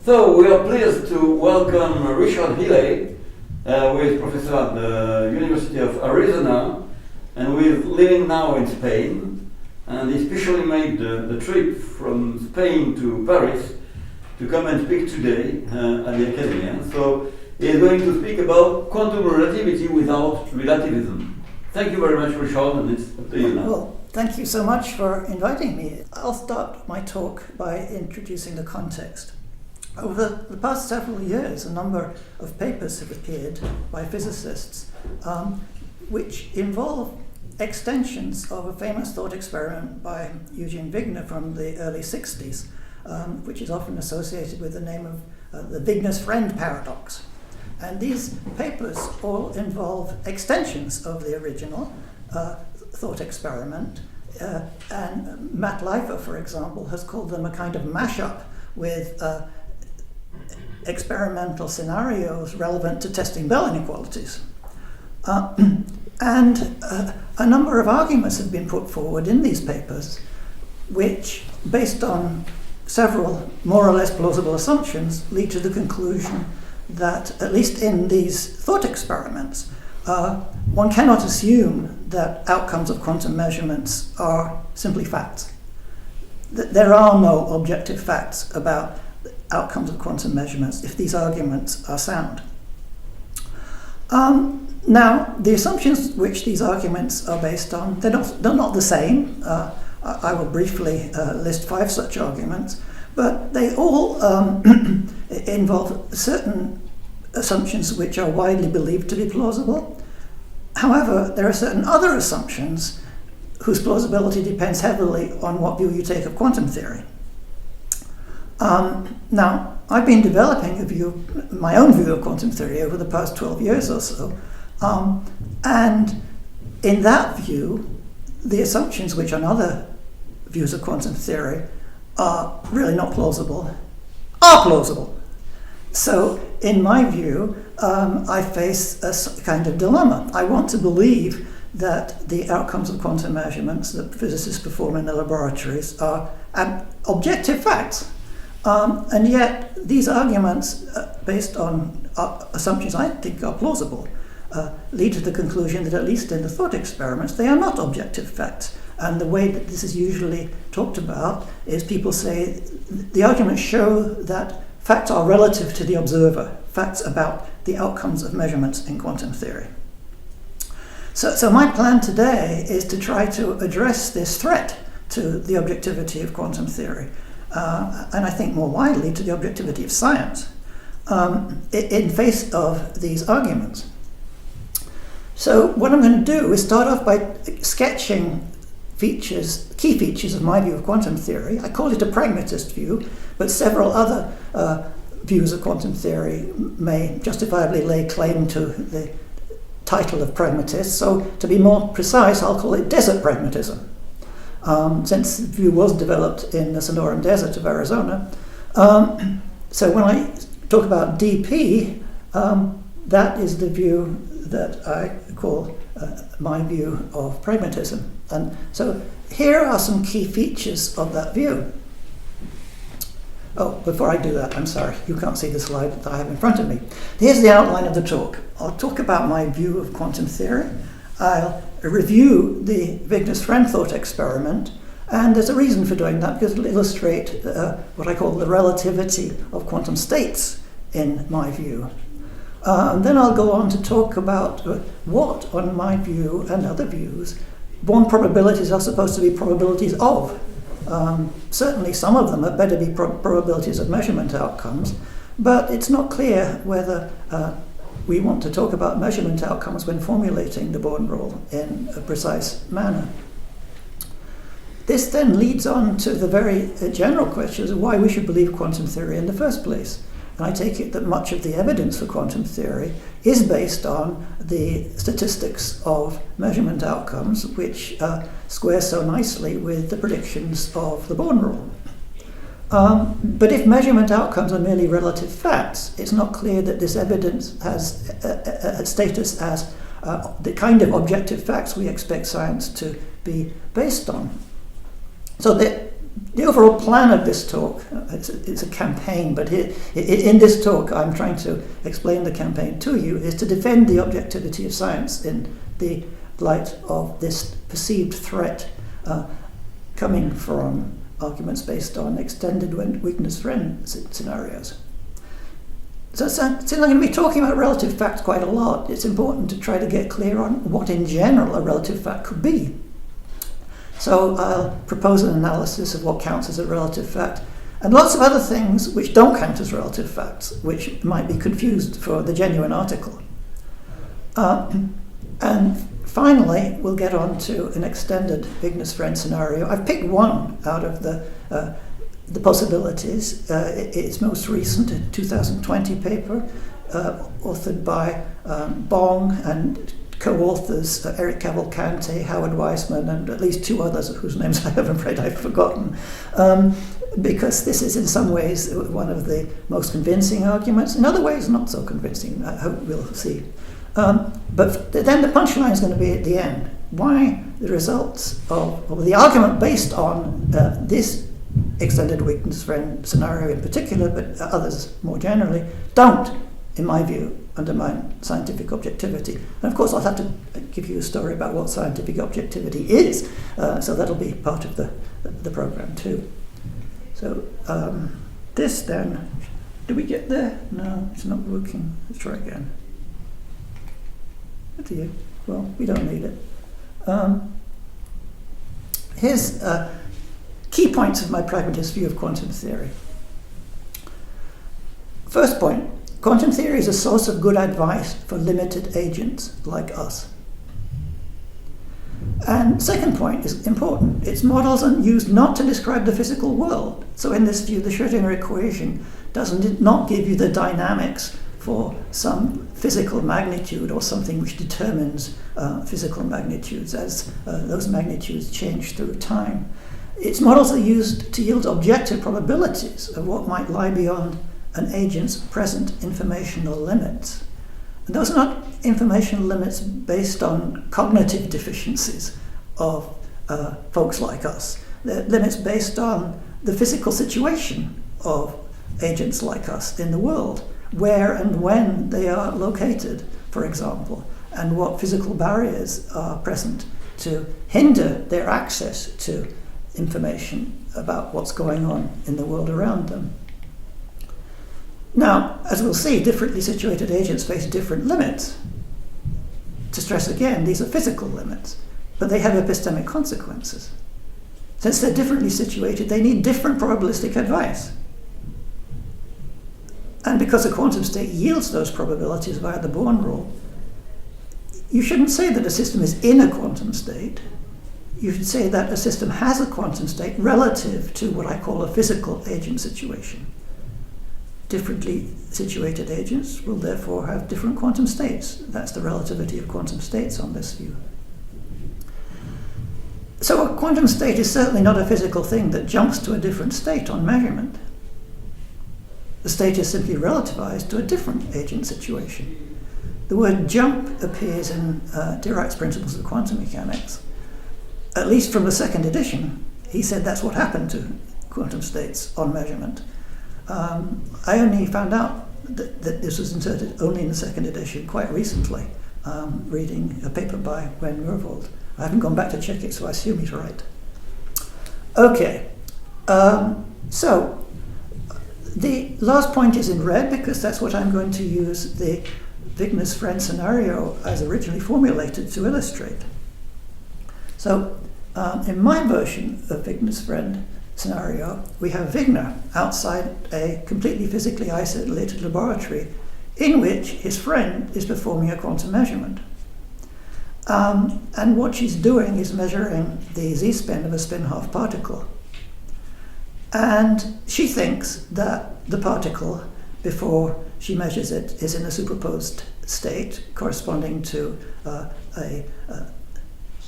So we are pleased to welcome Richard Healey, who is professor at the University of Arizona, and who is living now in Spain. And he specially made the trip from Spain to Paris to come and speak today at the Academy. So he is going to speak about quantum relativity without relativism. Thank you very much, Richard, and it's up to you now. Well, thank you so much for inviting me. I'll start my talk by introducing the context. Over the past several years, a number of papers have appeared by physicists which involve extensions of a famous thought experiment by Eugene Wigner from the early 60s, which is often associated with the name of the Wigner's friend paradox. And these papers all involve extensions of the original thought experiment. And Matt Leifer, for example, has called them a kind of mashup with experimental scenarios relevant to testing Bell inequalities. And a number of arguments have been put forward in these papers, which, based on several more or less plausible assumptions, lead to the conclusion that, at least in these thought experiments, one cannot assume that outcomes of quantum measurements are simply facts. There are no objective facts about outcomes of quantum measurements if these arguments are sound. Now, the assumptions which these arguments are based on, they're not the same. I will briefly list 5 such arguments, but they all involve certain assumptions which are widely believed to be plausible. However, there are certain other assumptions whose plausibility depends heavily on what view you take of quantum theory. Now, I've been developing my own view of quantum theory over the past 12 years or so, and in that view, the assumptions which on other views of quantum theory are really not plausible, are plausible. So, in my view, I face a kind of dilemma. I want to believe that the outcomes of quantum measurements that physicists perform in their laboratories are objective facts. And yet, these arguments, based on assumptions I think are plausible, lead to the conclusion that, at least in the thought experiments, they are not objective facts. And the way that this is usually talked about is people say the arguments show that facts are relative to the observer, facts about the outcomes of measurements in quantum theory. So my plan today is to try to address this threat to the objectivity of quantum theory. And I think more widely to the objectivity of science, in face of these arguments. So what I'm going to do is start off by sketching key features of my view of quantum theory. I call it a pragmatist view, but several other views of quantum theory may justifiably lay claim to the title of pragmatist. So to be more precise, I'll call it desert pragmatism. Since the view was developed in the Sonoran Desert of Arizona. So when I talk about DP, that is the view that I call my view of pragmatism. And so here are some key features of that view. Oh, before I do that, I'm sorry, you can't see the slide that I have in front of me. Here's the outline of the talk. I'll talk about my view of quantum theory. I'll review the Wigner's friend thought experiment, and there's a reason for doing that, because it'll illustrate what I call the relativity of quantum states in my view. And then I'll go on to talk about what, on my view and other views, Born probabilities are supposed to be probabilities of. Certainly some of them had better be probabilities of measurement outcomes, but it's not clear whether we want to talk about measurement outcomes when formulating the Born rule in a precise manner. This then leads on to the very general questions of why we should believe quantum theory in the first place. And I take it that much of the evidence for quantum theory is based on the statistics of measurement outcomes, which square so nicely with the predictions of the Born rule. But if measurement outcomes are merely relative facts, it's not clear that this evidence has a status as the kind of objective facts we expect science to be based on. So The overall plan of this talk, it's a campaign, but in this talk I'm trying to explain the campaign to you, is to defend the objectivity of science in the light of this perceived threat coming from arguments based on extended weakness-friend scenarios. So since I'm going to be talking about relative facts quite a lot, it's important to try to get clear on what in general a relative fact could be. So I'll propose an analysis of what counts as a relative fact, and lots of other things which don't count as relative facts, which might be confused for the genuine article. And finally, we'll get on to an extended weakness-friend scenario. I've picked one out of the possibilities. It's most recent, a 2020 paper, authored by Bong and co-authors Eric Cavalcante, Howard Weissman, and at least two others whose names I'm afraid I've forgotten, because this is in some ways one of the most convincing arguments, in other ways not so convincing, I hope we'll see. But then the punchline is going to be at the end. Why the results of, or the argument based on this extended weakness-friend scenario in particular, but others more generally, don't, in my view, undermine scientific objectivity. And of course I'll have to give you a story about what scientific objectivity is, so that'll be part of the program too. So this then, do we get there? No, it's not working. Let's try again. Well, we don't need it. Here's key points of my pragmatist view of quantum theory. First point, quantum theory is a source of good advice for limited agents like us. And second point is important. Its models are used not to describe the physical world. So in this view, the Schrödinger equation does not give you the dynamics for some physical magnitude or something which determines physical magnitudes as those magnitudes change through time. Its models are used to yield objective probabilities of what might lie beyond an agent's present informational limits. And those are not informational limits based on cognitive deficiencies of folks like us. They're limits based on the physical situation of agents like us in the world, where and when they are located, for example, and what physical barriers are present to hinder their access to information about what's going on in the world around them. Now, as we'll see, differently situated agents face different limits. To stress again, these are physical limits, but they have epistemic consequences. Since they're differently situated, they need different probabilistic advice. And because a quantum state yields those probabilities via the Born rule, you shouldn't say that a system is in a quantum state. You should say that a system has a quantum state relative to what I call a physical agent situation. Differently situated agents will therefore have different quantum states. That's the relativity of quantum states on this view. So a quantum state is certainly not a physical thing that jumps to a different state on measurement. The state is simply relativized to a different agent situation. The word jump appears in Dirac's Principles of Quantum Mechanics. At least from the second edition, he said that's what happened to quantum states on measurement. I only found out that this was inserted only in the second edition quite recently, reading a paper by Wen Mervold. I haven't gone back to check it, so I assume he's right. Okay, so the last point is in red because that's what I'm going to use the Wigner's-Friend scenario as originally formulated to illustrate. So in my version of Wigner's-Friend scenario, we have Wigner outside a completely physically isolated laboratory in which his friend is performing a quantum measurement. And what she's doing is measuring the z-spin of a spin-half particle. And she thinks that the particle, before she measures it, is in a superposed state corresponding to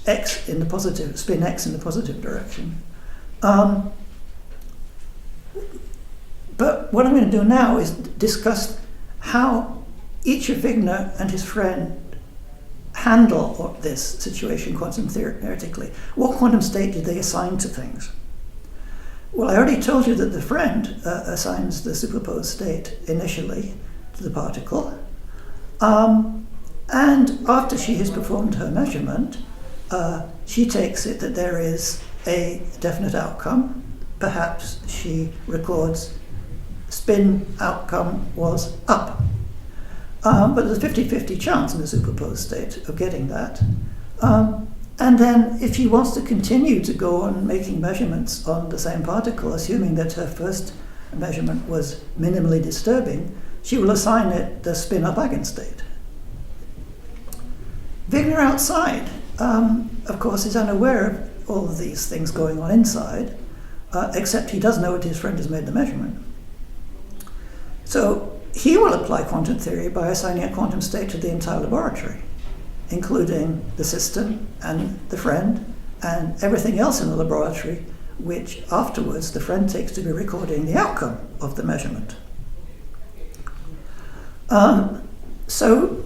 x in the positive, spin x in the positive direction. But what I'm going to do now is discuss how each of Wigner and his friend handle this situation quantum theoretically. What quantum state did they assign to things? Well, I already told you that the friend assigns the superposed state initially to the particle. And after she has performed her measurement, she takes it that there is a definite outcome. Perhaps she records spin outcome was up. But there's a 50-50 chance in the superposed state of getting that. And then if she wants to continue to go on making measurements on the same particle, assuming that her first measurement was minimally disturbing, she will assign it the spin-up eigenstate. Wigner outside, of course, is unaware of all of these things going on inside, except he does know that his friend has made the measurement. So he will apply quantum theory by assigning a quantum state to the entire laboratory, including the system and the friend and everything else in the laboratory, which afterwards the friend takes to be recording the outcome of the measurement. So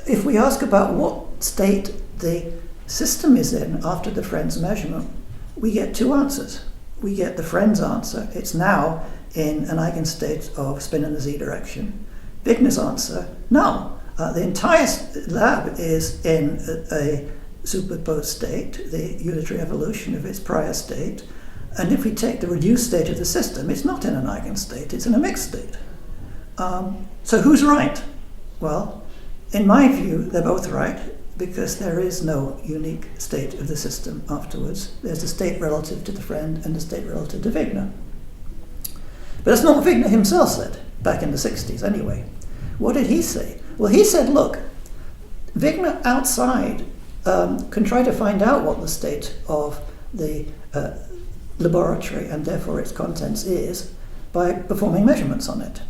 if we ask about what state the system is in after the friend's measurement, we get two answers. We get the friend's answer, it's now in an eigenstate of spin in the z direction. Wigner's answer, no. The entire lab is in a superposed state, the unitary evolution of its prior state, and if we take the reduced state of the system, it's not in an eigenstate, it's in a mixed state. So who's right? Well, in my view, they're both right, because there is no unique state of the system afterwards. There's a state relative to the friend and a state relative to Wigner. But that's not what Wigner himself said, back in the 60s anyway. What did he say? Well, he said, look, Wigner outside can try to find out what the state of the laboratory and therefore its contents is by performing measurements on it.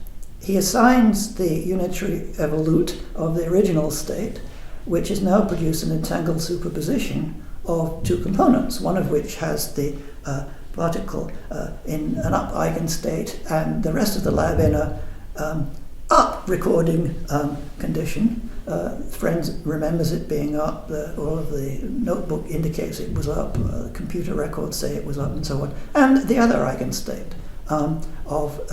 He assigns the unitary evolute of the original state, which is now produced an entangled superposition of two components, one of which has the particle in an up eigenstate and the rest of the lab in a up recording condition. Friend remembers it being up, all of the notebook indicates it was up, computer records say it was up, and so on. And the other eigenstate of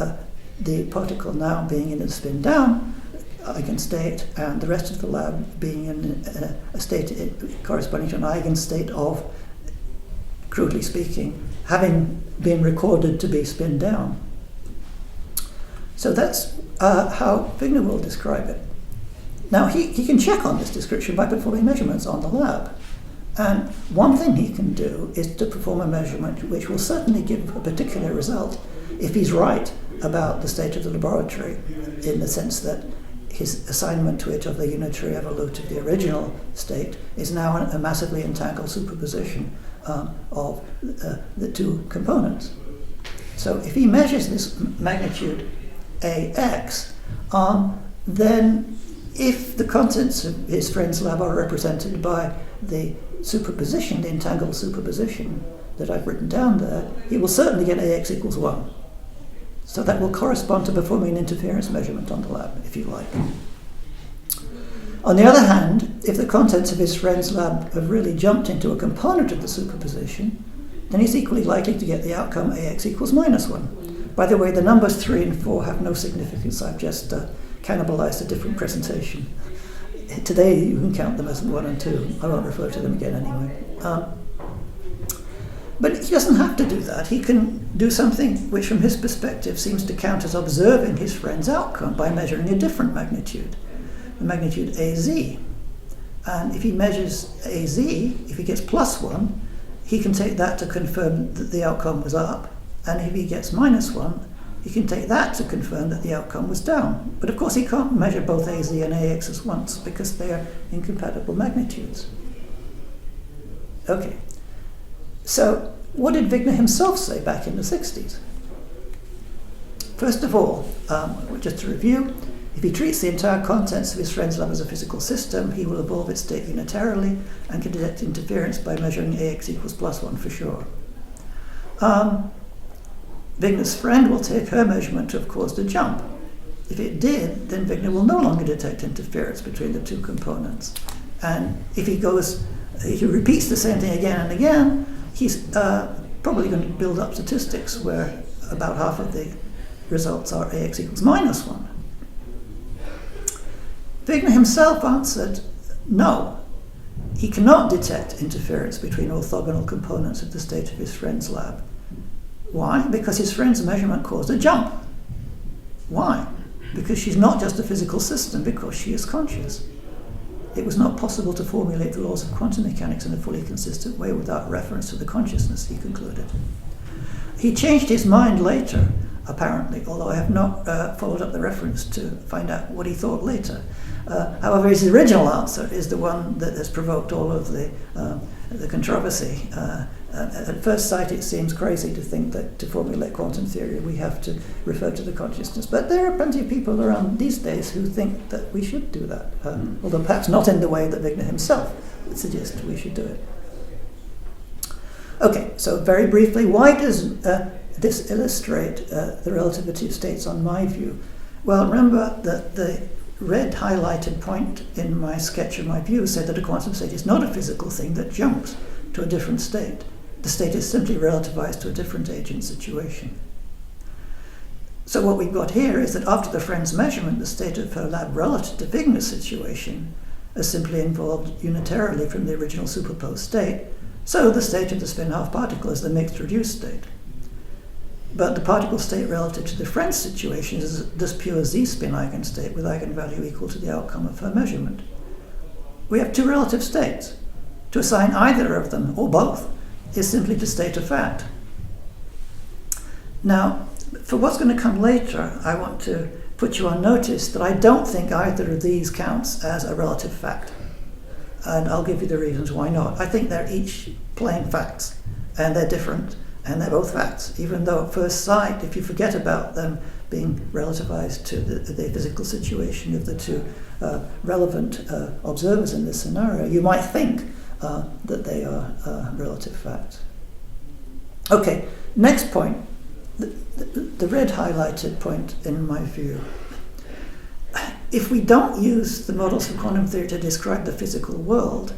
the particle now being in a spin down eigenstate, and the rest of the lab being in a state corresponding to an eigenstate of, crudely speaking, having been recorded to be spin down. So that's how Wigner will describe it. Now he can check on this description by performing measurements on the lab. And one thing he can do is to perform a measurement which will certainly give a particular result if he's right about the state of the laboratory, in the sense that his assignment to it of the unitary evolute of the original state is now a massively entangled superposition of the two components. So if he measures this magnitude AX, then if the contents of his friend's lab are represented by the superposition, the entangled superposition that I've written down there, he will certainly get AX equals 1. So that will correspond to performing an interference measurement on the lab, if you like. On the other hand, if the contents of his friend's lab have really jumped into a component of the superposition, then he's equally likely to get the outcome AX equals -1. By the way, the numbers 3 and 4 have no significance. I've just cannibalized a different presentation. Today you can count them as 1 and 2. I won't refer to them again anyway. But he doesn't have to do that. He can do something which from his perspective seems to count as observing his friend's outcome by measuring a different magnitude, the magnitude AZ. And if he measures AZ, if he gets +1, he can take that to confirm that the outcome was up. And if he gets -1, he can take that to confirm that the outcome was down. But of course he can't measure both AZ and AX at once because they are incompatible magnitudes. Okay. So what did Wigner himself say back in the 60s? First of all, just to review, if he treats the entire contents of his friend's lab as a physical system, he will evolve its state unitarily and can detect interference by measuring AX equals +1 for sure. Wigner's friend will take her measurement to have caused a jump. If it did, then Wigner will no longer detect interference between the two components. And if he repeats the same thing again and again, he's probably going to build up statistics where about half of the results are AX equals minus 1. Wigner himself answered, no. He cannot detect interference between orthogonal components of the state of his friend's lab. Why? Because his friend's measurement caused a jump. Why? Because she's not just a physical system, because she is conscious. It was not possible to formulate the laws of quantum mechanics in a fully consistent way without reference to the consciousness, he concluded. He changed his mind later, apparently, although I have not followed up the reference to find out what he thought later. However, his original answer is the one that has provoked all of the controversy. At first sight, it seems crazy to think that to formulate quantum theory, we have to refer to the consciousness. But there are plenty of people around these days who think that we should do that, although perhaps not in the way that Wigner himself would suggest we should do it. Okay, so very briefly, why does this illustrate the relativity of states on my view? Well, remember that the red highlighted point in my sketch of my view said that a quantum state is not a physical thing that jumps to a different state. The state is simply relativized to a different agent situation. So what we've got here is that after the friend's measurement, the state of her lab relative to Wigner's situation is simply evolved unitarily from the original superposed state, so the state of the spin-half particle is the mixed reduced state. But the particle state relative to the friend's situation is this pure z-spin eigenstate with eigenvalue equal to the outcome of her measurement. We have two relative states. To assign either of them, or both, is simply to state a fact. Now, for what's going to come later, I want to put you on notice that I don't think either of these counts as a relative fact. And I'll give you the reasons why not. I think they're each plain facts, and they're different, and they're both facts, even though at first sight, if you forget about them being relativized to the physical situation of the two relevant observers in this scenario, you might think that they are relative facts. Okay, next point, the red highlighted point in my view. If we don't use the models of quantum theory to describe the physical world,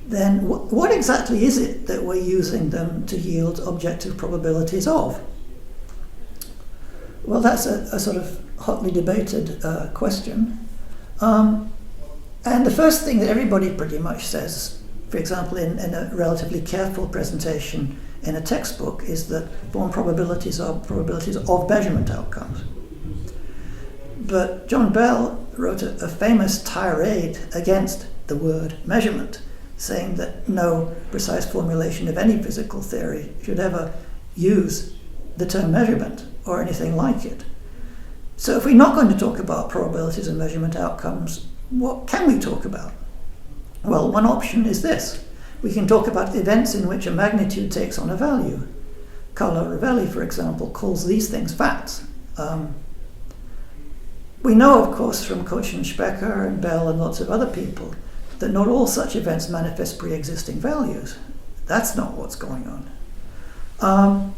then what exactly is it that we're using them to yield objective probabilities of? Well, that's a sort of hotly debated question. And the first thing that everybody pretty much says, for example, in a relatively careful presentation in a textbook, is that Born probabilities are probabilities of measurement outcomes. But John Bell wrote a famous tirade against the word measurement, saying that no precise formulation of any physical theory should ever use the term measurement or anything like it. So if we're not going to talk about probabilities and measurement outcomes, what can we talk about? Well, one option is this. We can talk about events in which a magnitude takes on a value. Carlo Rovelli, for example, calls these things facts. We know, of course, from Koch and Specker and Bell and lots of other people that not all such events manifest pre-existing values. That's not what's going on.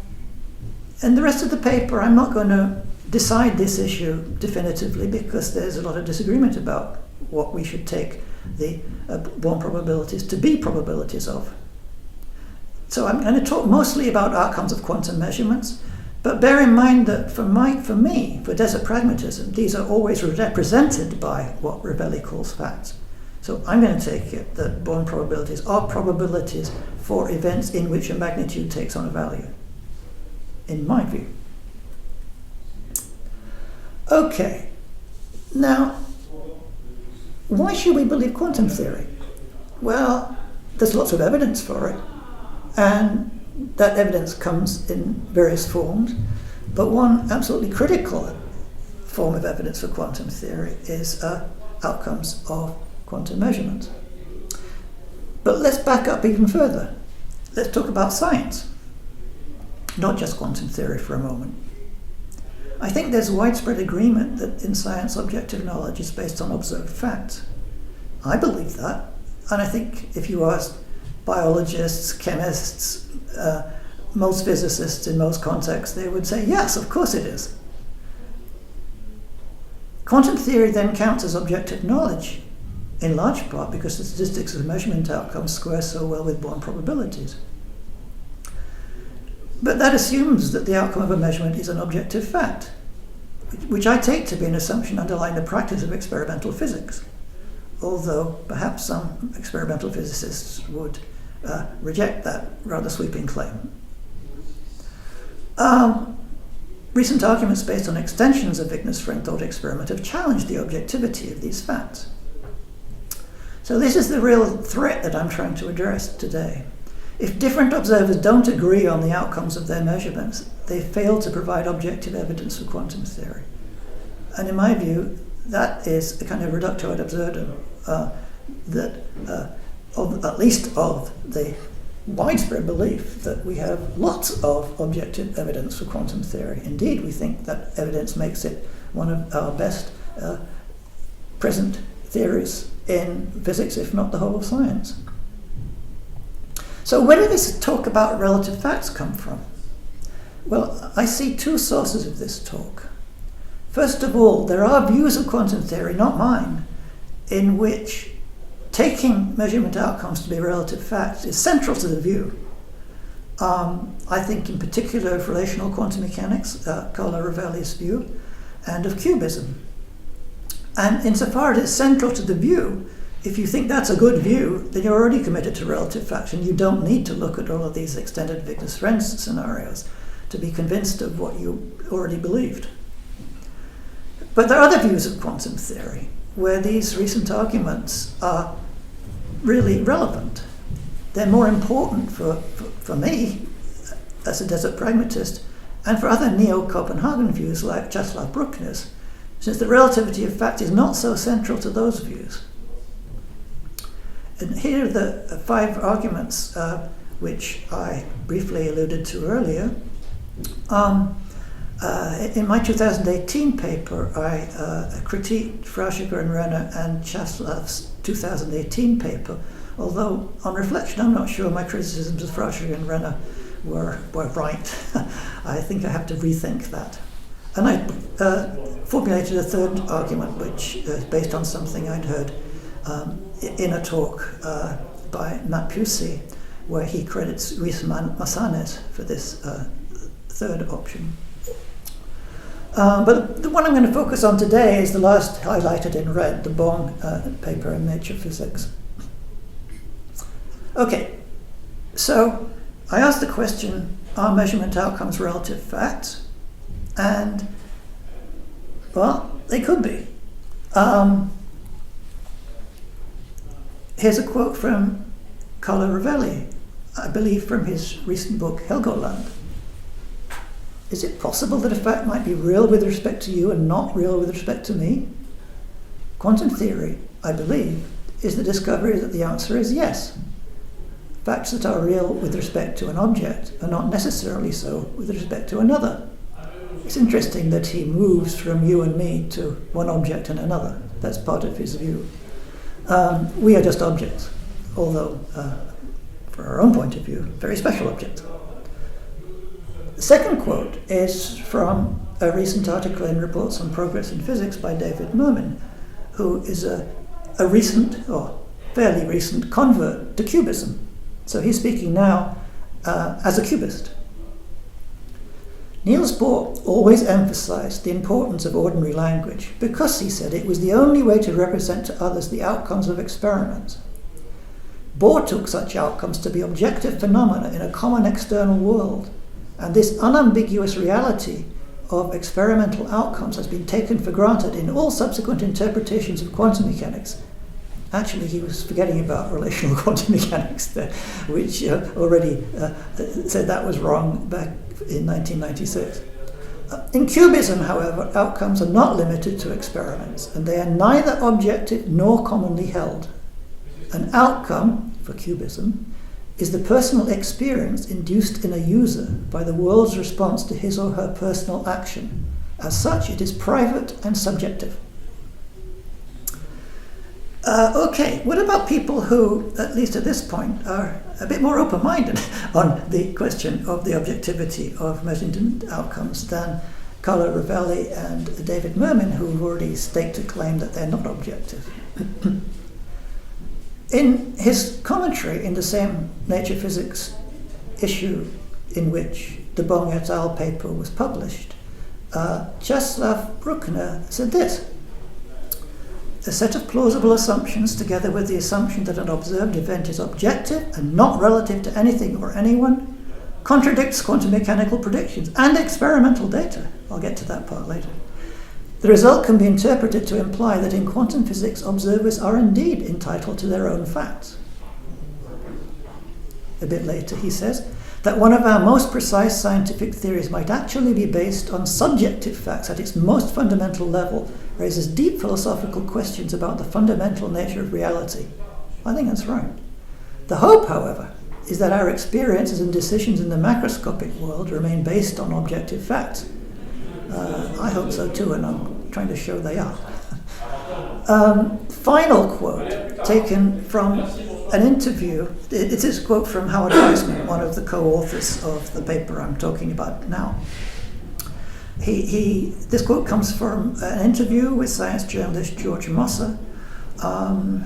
And the rest of the paper, I'm not going to decide this issue definitively because there's a lot of disagreement about what we should take the Born probabilities to be probabilities of. So I'm going to talk mostly about outcomes of quantum measurements, but bear in mind that for me, for desert pragmatism, these are always represented by what Rovelli calls facts. So I'm going to take it that Born probabilities are probabilities for events in which a magnitude takes on a value, in my view. Okay, now, why should we believe quantum theory? Well, there's lots of evidence for it, and that evidence comes in various forms, but one absolutely critical form of evidence for quantum theory is outcomes of quantum measurements. But let's back up even further. Let's talk about science, not just quantum theory for a moment. I think there's widespread agreement that in science objective knowledge is based on observed facts. I believe that, and I think if you ask biologists, chemists, most physicists in most contexts, they would say, yes, of course it is. Quantum theory then counts as objective knowledge, in large part because the statistics of measurement outcomes square so well with Born probabilities. But that assumes that the outcome of a measurement is an objective fact, which I take to be an assumption underlying the practice of experimental physics, although perhaps some experimental physicists would reject that rather sweeping claim. Recent arguments based on extensions of Wigner's frame thought experiment have challenged the objectivity of these facts. So this is the real threat that I'm trying to address today. If different observers don't agree on the outcomes of their measurements, they fail to provide objective evidence for quantum theory. And in my view, that is a kind of reductio ad absurdum at least of the widespread belief that we have lots of objective evidence for quantum theory. Indeed, we think that evidence makes it one of our best present theories in physics, if not the whole of science. So where did this talk about relative facts come from? Well, I see two sources of this talk. First of all, there are views of quantum theory, not mine, in which taking measurement outcomes to be relative facts is central to the view. I think in particular of relational quantum mechanics, Carlo Rovelli's view, and of cubism. And insofar as it's central to the view, if you think that's a good view, then you're already committed to relative facts, and you don't need to look at all of these extended Wigner's frame scenarios to be convinced of what you already believed. But there are other views of quantum theory where these recent arguments are really relevant. They're more important for me as a desert pragmatist and for other neo-Copenhagen views like Czeslaw Bruckner's, since the relativity of fact is not so central to those views. And here are the 5 arguments which I briefly alluded to earlier. In my 2018 paper, I critiqued Frauschiger and Renner and Czeslaw's 2018 paper, although on reflection I'm not sure my criticisms of Frauschiger and Renner were right. I think I have to rethink that. And I formulated a third argument, which is based on something I'd heard in a talk by Matt Pusey, where he credits Ruiz Massanes for this third option. But the one I'm going to focus on today is the last highlighted in red, the Bong paper in Nature Physics. Okay, so I asked the question, are measurement outcomes relative facts? And, well, they could be. Here's a quote from Carlo Rovelli, I believe from his recent book, Helgoland. Is it possible that a fact might be real with respect to you and not real with respect to me? Quantum theory, I believe, is the discovery that the answer is yes. Facts that are real with respect to an object are not necessarily so with respect to another. It's interesting that he moves from you and me to one object and another. That's part of his view. We are just objects, although, from our own point of view, very special objects. The second quote is from a recent article in Reports on Progress in Physics by David Mermin, who is a recent, or fairly recent, convert to cubism. So he's speaking now as a cubist. Niels Bohr always emphasized the importance of ordinary language because, he said, it was the only way to represent to others the outcomes of experiments. Bohr took such outcomes to be objective phenomena in a common external world, and this unambiguous reality of experimental outcomes has been taken for granted in all subsequent interpretations of quantum mechanics. Actually, he was forgetting about relational quantum mechanics there, which already said that was wrong back in 1996. In cubism, however, outcomes are not limited to experiments, and they are neither objective nor commonly held. An outcome, for cubism, is the personal experience induced in a user by the world's response to his or her personal action. As such, it is private and subjective. Okay, what about people who, at least at this point, are a bit more open-minded on the question of the objectivity of measurement outcomes than Carlo Rovelli and David Mermin, who have already staked a claim that they're not objective? In his commentary in the same Nature Physics issue in which de Bong et al. Paper was published, Czeslaw Bruckner said this: a set of plausible assumptions, together with the assumption that an observed event is objective and not relative to anything or anyone, contradicts quantum mechanical predictions and experimental data. I'll get to that part later. The result can be interpreted to imply that in quantum physics, observers are indeed entitled to their own facts. A bit later, he says that one of our most precise scientific theories might actually be based on subjective facts at its most fundamental level, raises deep philosophical questions about the fundamental nature of reality. I think that's right. The hope, however, is that our experiences and decisions in the macroscopic world remain based on objective facts. I hope so too, and I'm trying to show they are. Final quote taken from an interview. It is a quote from Howard Weissman, one of the co-authors of the paper I'm talking about now. This quote comes from an interview with science journalist George Mosser. I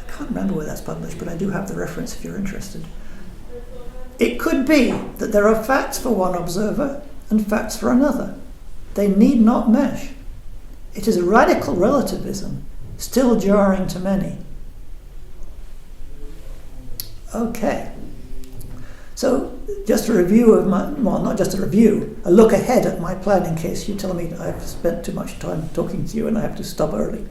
can't remember where that's published, but I do have the reference if you're interested. It could be that there are facts for one observer and facts for another. They need not mesh. It is a radical relativism, still jarring to many. Okay. So, just a review of not just a review, a look ahead at my plan in case you tell me I've spent too much time talking to you and I have to stop early.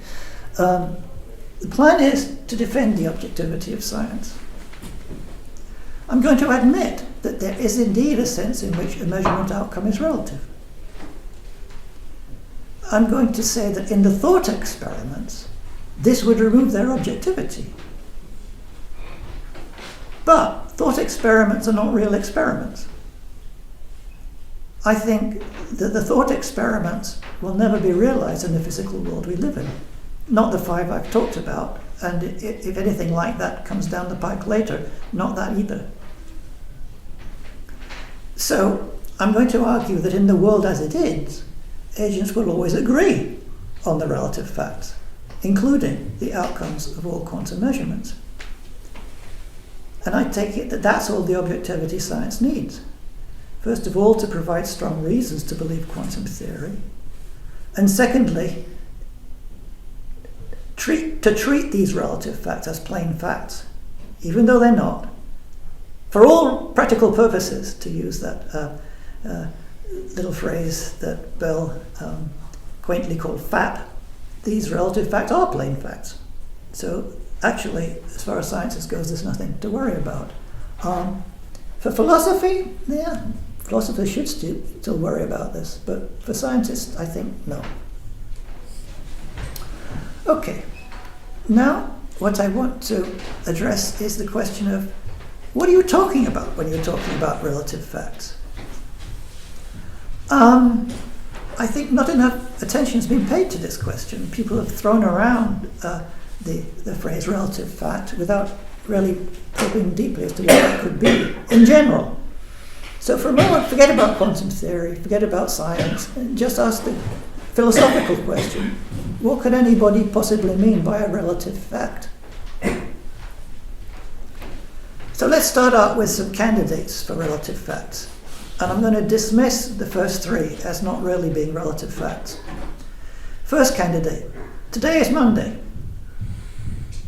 The plan is to defend the objectivity of science. I'm going to admit that there is indeed a sense in which a measurement outcome is relative. I'm going to say that in the thought experiments, this would remove their objectivity. But thought experiments are not real experiments. I think that the thought experiments will never be realized in the physical world we live in. Not the 5 I've talked about, and if anything like that comes down the pike later, not that either. So I'm going to argue that in the world as it is, agents will always agree on the relative facts, including the outcomes of all quantum measurements. And I take it that that's all the objectivity science needs. First of all, to provide strong reasons to believe quantum theory. And secondly, to treat these relative facts as plain facts, even though they're not. For all practical purposes, to use that little phrase that Bell quaintly called FAP, these relative facts are plain facts. So actually, as far as science goes, there's nothing to worry about. For philosophy, yeah, philosophers should still worry about this, but for scientists, I think no. Okay, now what I want to address is the question of what are you talking about when you're talking about relative facts? I think not enough attention has been paid to this question. People have thrown around the phrase relative fact without really probing deeply as to what that could be in general. So for a moment, forget about quantum theory, forget about science, and just ask the philosophical question: what could anybody possibly mean by a relative fact? So let's start out with some candidates for relative facts. And I'm going to dismiss the first 3 as not really being relative facts. First candidate: today is Monday.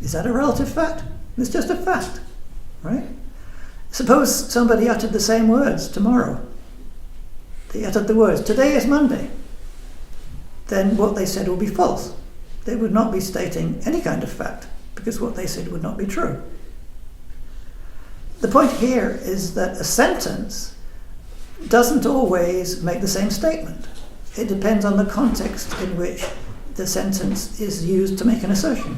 Is that a relative fact? It's just a fact, right? Suppose somebody uttered the same words tomorrow. They uttered the words, today is Monday. Then what they said would be false. They would not be stating any kind of fact, because what they said would not be true. The point here is that a sentence doesn't always make the same statement. It depends on the context in which the sentence is used to make an assertion.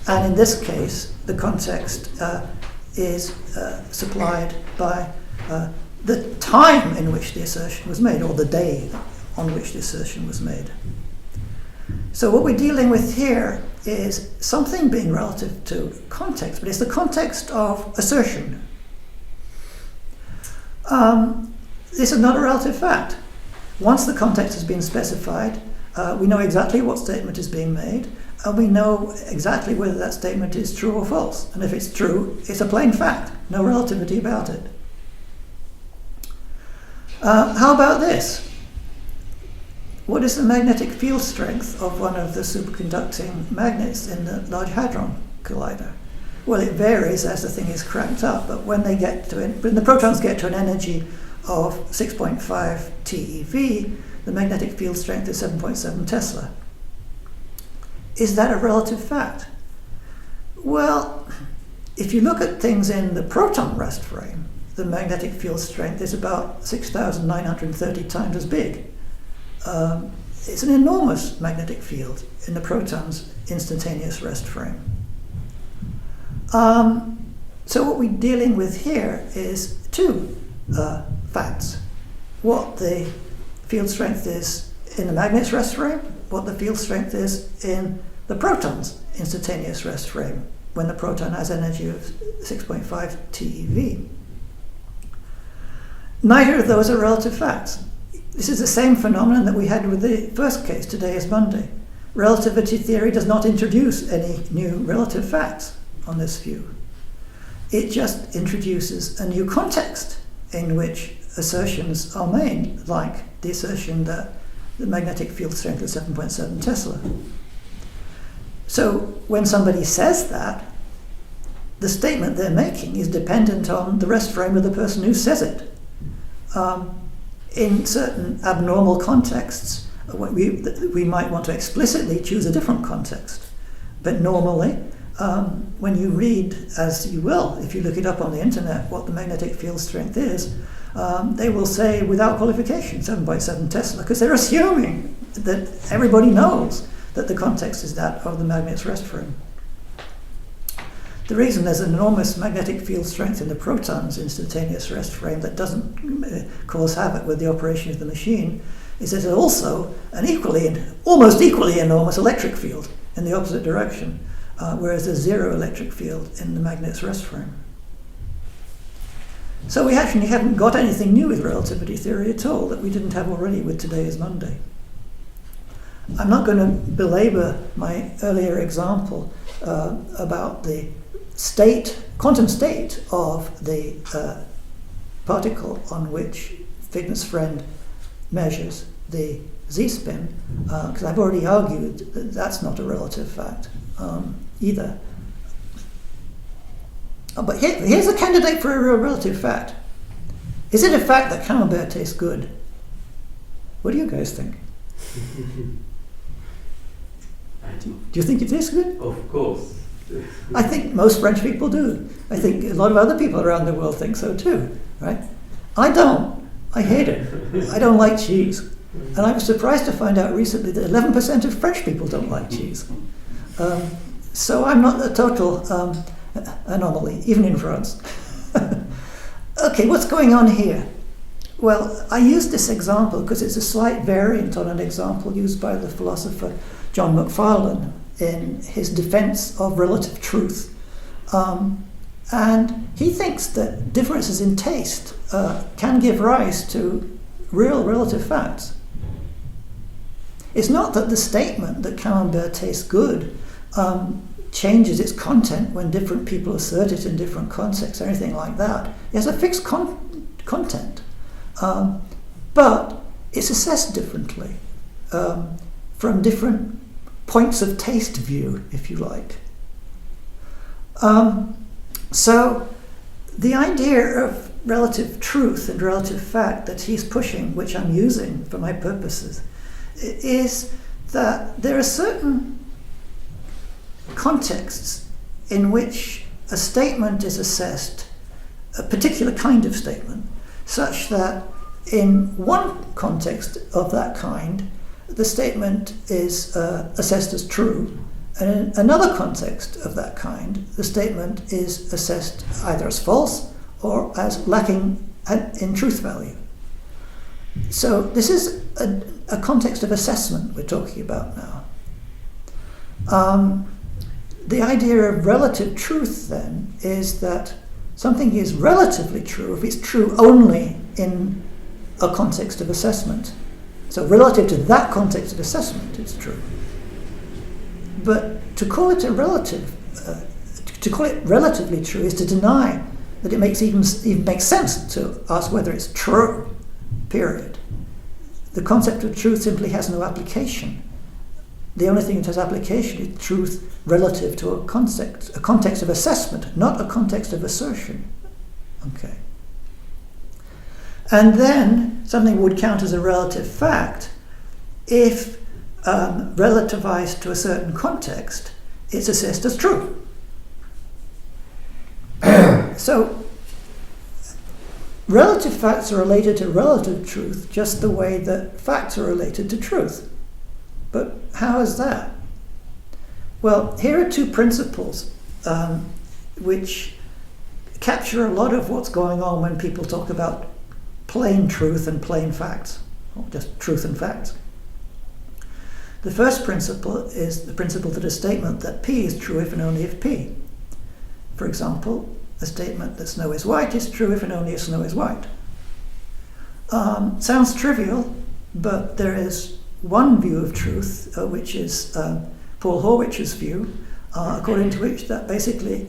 And in this case, the context is supplied by the time in which the assertion was made, or the day on which the assertion was made. So what we're dealing with here is something being relative to context, but it's the context of assertion. This is not a relative fact. Once the context has been specified, we know exactly what statement is being made, and we know exactly whether that statement is true or false. And if it's true, it's a plain fact, no relativity about it. How about this? What is the magnetic field strength of one of the superconducting magnets in the Large Hadron Collider? Well, it varies as the thing is cranked up, but when the protons get to an energy of 6.5 TeV, the magnetic field strength is 7.7 Tesla. Is that a relative fact? Well, if you look at things in the proton rest frame, the magnetic field strength is about 6,930 times as big. It's an enormous magnetic field in the proton's instantaneous rest frame. So what we're dealing with here is two facts. What the field strength is in the magnet's rest frame, what the field strength is in the proton's instantaneous rest frame when the proton has energy of 6.5 TeV. Neither of those are relative facts. This is the same phenomenon that we had with the first case, today is Monday. Relativity theory does not introduce any new relative facts on this view. It just introduces a new context in which assertions are made, like the assertion that the magnetic field strength is 7.7 Tesla. So when somebody says that, the statement they're making is dependent on the rest frame of the person who says it. In certain abnormal contexts, we might want to explicitly choose a different context. But normally, when you read, as you will, if you look it up on the internet, what the magnetic field strength is, they will say without qualification 7.7 Tesla, because they're assuming that everybody knows that the context is that of the magnet's rest frame. The reason there's an enormous magnetic field strength in the proton's instantaneous rest frame that doesn't cause havoc with the operation of the machine is there's also an almost equally enormous electric field in the opposite direction, whereas there's zero electric field in the magnet's rest frame. So we actually haven't got anything new with relativity theory at all that we didn't have already with Today is Monday. I'm not going to belabor my earlier example about the quantum state of the particle on which Fignet's friend measures the z-spin, because I've already argued that that's not a relative fact either. But here's a candidate for a real relative fact. Is it a fact that camembert tastes good? What do you guys think? Do you think it tastes good? Of course. I think most French people do. I think a lot of other people around the world think so too, right? I don't. I hate it. I don't like cheese. And I was surprised to find out recently that 11% of French people don't like cheese. So I'm not a total anomaly, even in France. Okay, what's going on here? Well, I used this example because it's a slight variant on an example used by the philosopher John McFarlane in his defense of relative truth. And he thinks that differences in taste can give rise to real relative facts. It's not that the statement that camembert tastes good changes its content when different people assert it in different contexts or anything like that. It has a fixed content, but it's assessed differently from different points of taste view, if you like. So the idea of relative truth and relative fact that he's pushing, which I'm using for my purposes, is that there are certain contexts in which a statement is assessed, a particular kind of statement, such that in one context of that kind, the statement is assessed as true, and in another context of that kind, the statement is assessed either as false or as lacking in truth value. So this is a context of assessment we're talking about now. The idea of relative truth, then, is that something is relatively true if it's true only in a context of assessment. So relative to that context of assessment, it's true. But to call it relatively true is to deny that it even makes sense to ask whether it's true. period. The concept of truth simply has no application. The only thing that has application is truth relative to a context of assessment, not a context of assertion. Okay. And then something would count as a relative fact if relativized to a certain context, it's assessed as true. So, relative facts are related to relative truth just the way that facts are related to truth. But how is that? Well, here are two principles which capture a lot of what's going on when people talk about plain truth and plain facts, or just truth and facts. The first principle is the principle that a statement that P is true if and only if P. For example, a statement that snow is white is true if and only if snow is white. Sounds trivial, but there is one view of truth, which is Paul Horwich's view, according to which that basically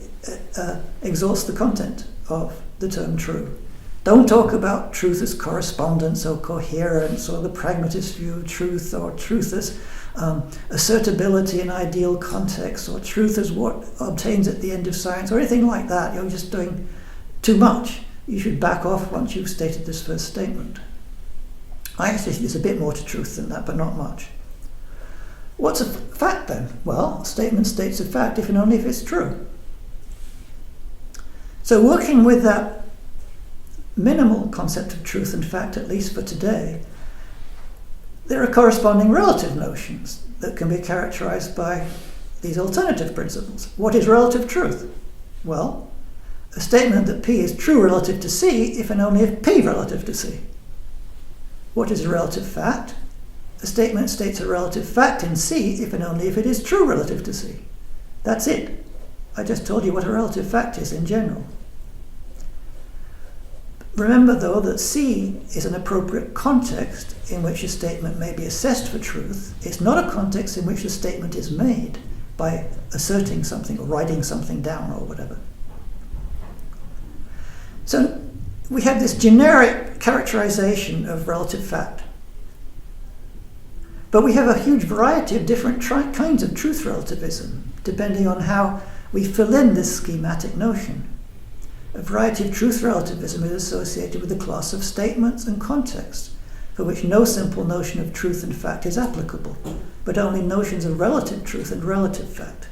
exhausts the content of the term true. Don't talk about truth as correspondence or coherence or the pragmatist view of truth, or truth as assertability in ideal context, or truth as what obtains at the end of science, or anything like that. You're just doing too much. You should back off once you've stated this first statement. I actually think there's a bit more to truth than that, but not much. What's a fact then? Well, a statement states a fact if and only if it's true. So working with that minimal concept of truth and fact, at least for today, there are corresponding relative notions that can be characterized by these alternative principles. What is relative truth? Well, a statement that P is true relative to C if and only if P relative to C. What is a relative fact? A statement states a relative fact in C if and only if it is true relative to C. That's it. I just told you what a relative fact is in general. Remember, though, that C is an appropriate context in which a statement may be assessed for truth. It's not a context in which a statement is made by asserting something or writing something down or whatever. So we have this generic characterization of relative fact. But we have a huge variety of different kinds of truth relativism, depending on how we fill in this schematic notion. A variety of truth relativism is associated with a class of statements and contexts for which no simple notion of truth and fact is applicable, but only notions of relative truth and relative fact.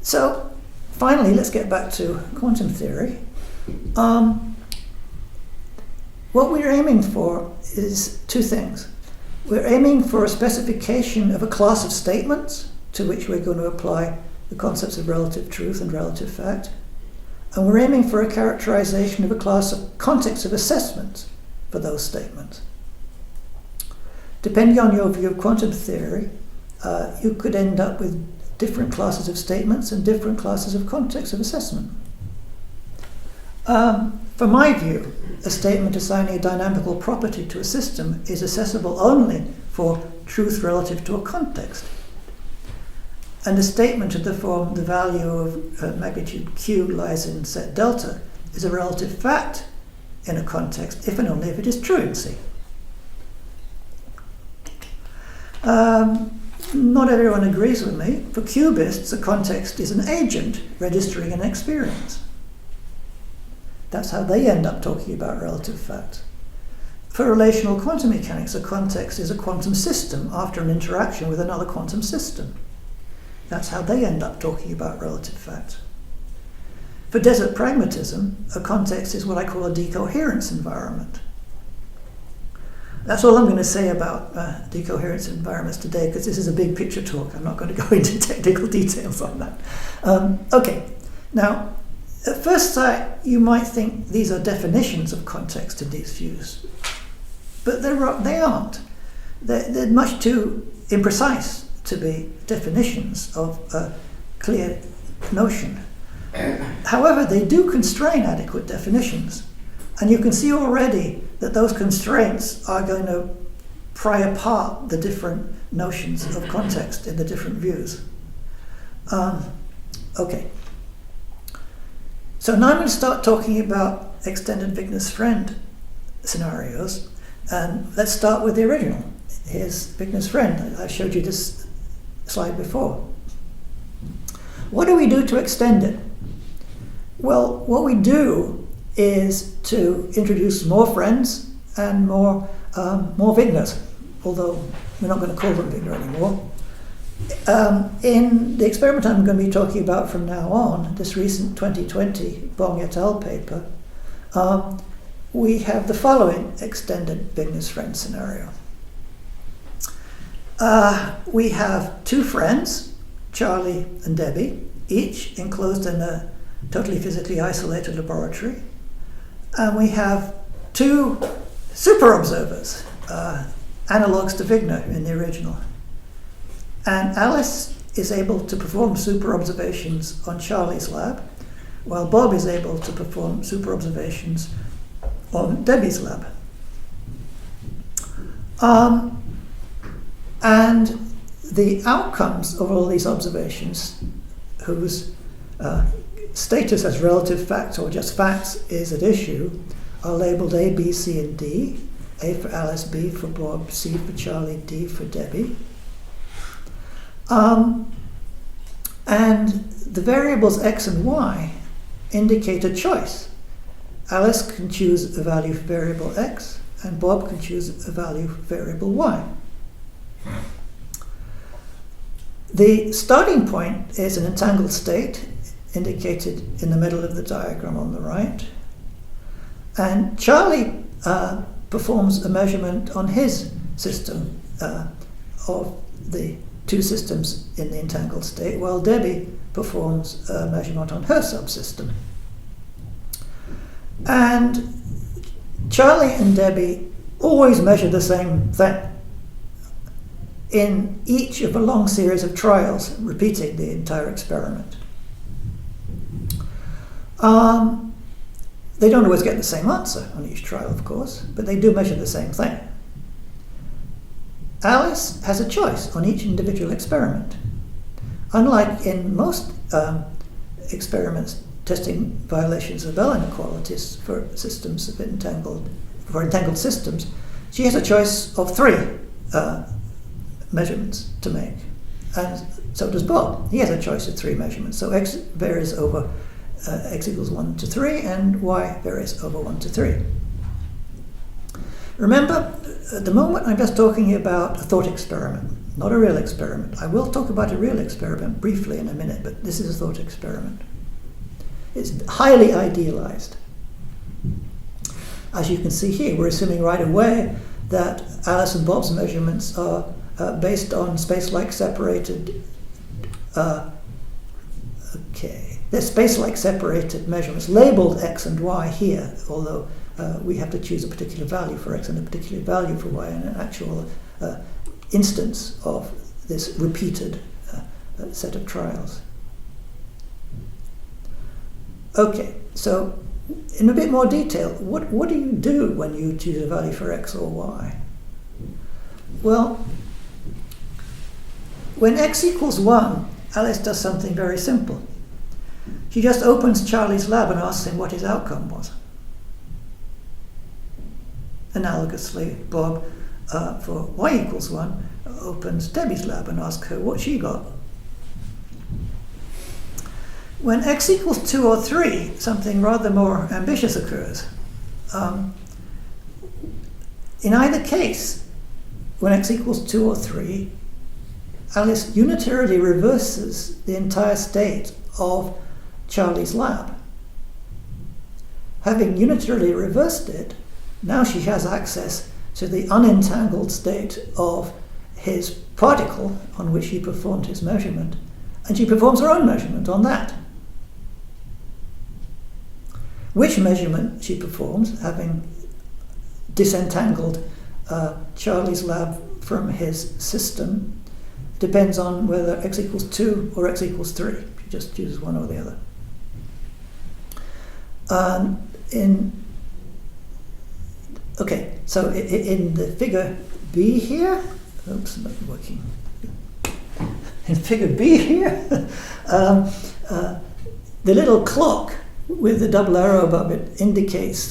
So, finally, let's get back to quantum theory. What we're aiming for is two things. We're aiming for a specification of a class of statements to which we're going to apply the concepts of relative truth and relative fact. And we're aiming for a characterization of a class of contexts of assessment for those statements. Depending on your view of quantum theory, you could end up with different classes of statements and different classes of contexts of assessment. For my view, a statement assigning a dynamical property to a system is assessable only for truth relative to a context. And a statement of the form, the value of magnitude Q lies in set delta, is a relative fact in a context if and only if it is true in C. Not everyone agrees with me. For cubists, a context is an agent registering an experience. That's how they end up talking about relative facts. For relational quantum mechanics, a context is a quantum system after an interaction with another quantum system. That's how they end up talking about relative facts. For desert pragmatism, a context is what I call a decoherence environment. That's all I'm going to say about decoherence environments today, because this is a big picture talk. I'm not going to go into technical details on that. Okay, now, at first sight, you might think these are definitions of context in these views, but they aren't. They're much too imprecise to be definitions of a clear notion. However, they do constrain adequate definitions, and you can see already that those constraints are going to pry apart the different notions of context in the different views. Okay. So now I'm going to start talking about extended Wigner's friend. scenarios. And let's start with the original. Here's Wigner's friend. I showed you this slide before. What do we do to extend it? Well, what we do is to introduce more friends and more Wigners, although we're not going to call them Wigner anymore. In the experiment I'm going to be talking about from now on, this recent 2020 Bong et al. Paper, we have the following extended Wigner's friend scenario. We have two friends, Charlie and Debbie, each enclosed in a totally physically isolated laboratory. And we have two super observers, analogues to Wigner in the original. And Alice is able to perform super observations on Charlie's lab, while Bob is able to perform super observations on Debbie's lab. And the outcomes of all these observations, whose status as relative facts or just facts is at issue, are labeled A, B, C, and D. A for Alice, B for Bob, C for Charlie, D for Debbie. And the variables X and Y indicate a choice. Alice can choose a value for variable X, and Bob can choose a value for variable Y. The starting point is an entangled state, indicated in the middle of the diagram on the right. And Charlie performs a measurement on his system of the two systems in the entangled state, while Debbie performs a measurement on her subsystem. And Charlie and Debbie always measure the same thing in each of a long series of trials, repeating the entire experiment. They don't always get the same answer on each trial, of course, but they do measure the same thing. Alice has a choice on each individual experiment. Unlike in most experiments testing violations of Bell inequalities for systems of entangled systems, she has a choice of three measurements to make. And so does Bob. He has a choice of three measurements. So X varies over X equals 1 to 3, and Y varies over 1 to 3. Remember, at the moment I'm just talking about a thought experiment, not a real experiment. I will talk about a real experiment briefly in a minute, but this is a thought experiment. It's highly idealized. As you can see here, we're assuming right away that Alice and Bob's measurements are based on space-like separated they're space-like separated measurements, labeled X and Y here, although we have to choose a particular value for X and a particular value for Y in an actual instance of this repeated set of trials. Okay, so in a bit more detail, what do you do when you choose a value for X or Y? Well, when X equals 1, Alice does something very simple. She just opens Charlie's lab and asks him what his outcome was. Analogously, Bob, for Y equals 1, opens Debbie's lab and asks her what she got. When X equals 2 or 3, something rather more ambitious occurs. In either case, when X equals 2 or 3, Alice unitarily reverses the entire state of Charlie's lab. Having unitarily reversed it, now she has access to the unentangled state of his particle on which he performed his measurement, and she performs her own measurement on that. Which measurement she performs, having disentangled Charlie's lab from his system, depends on whether X equals 2 or X equals 3. She just chooses one or the other. So in the figure B here, oops, not working. In figure B here, the little clock with the double arrow above it indicates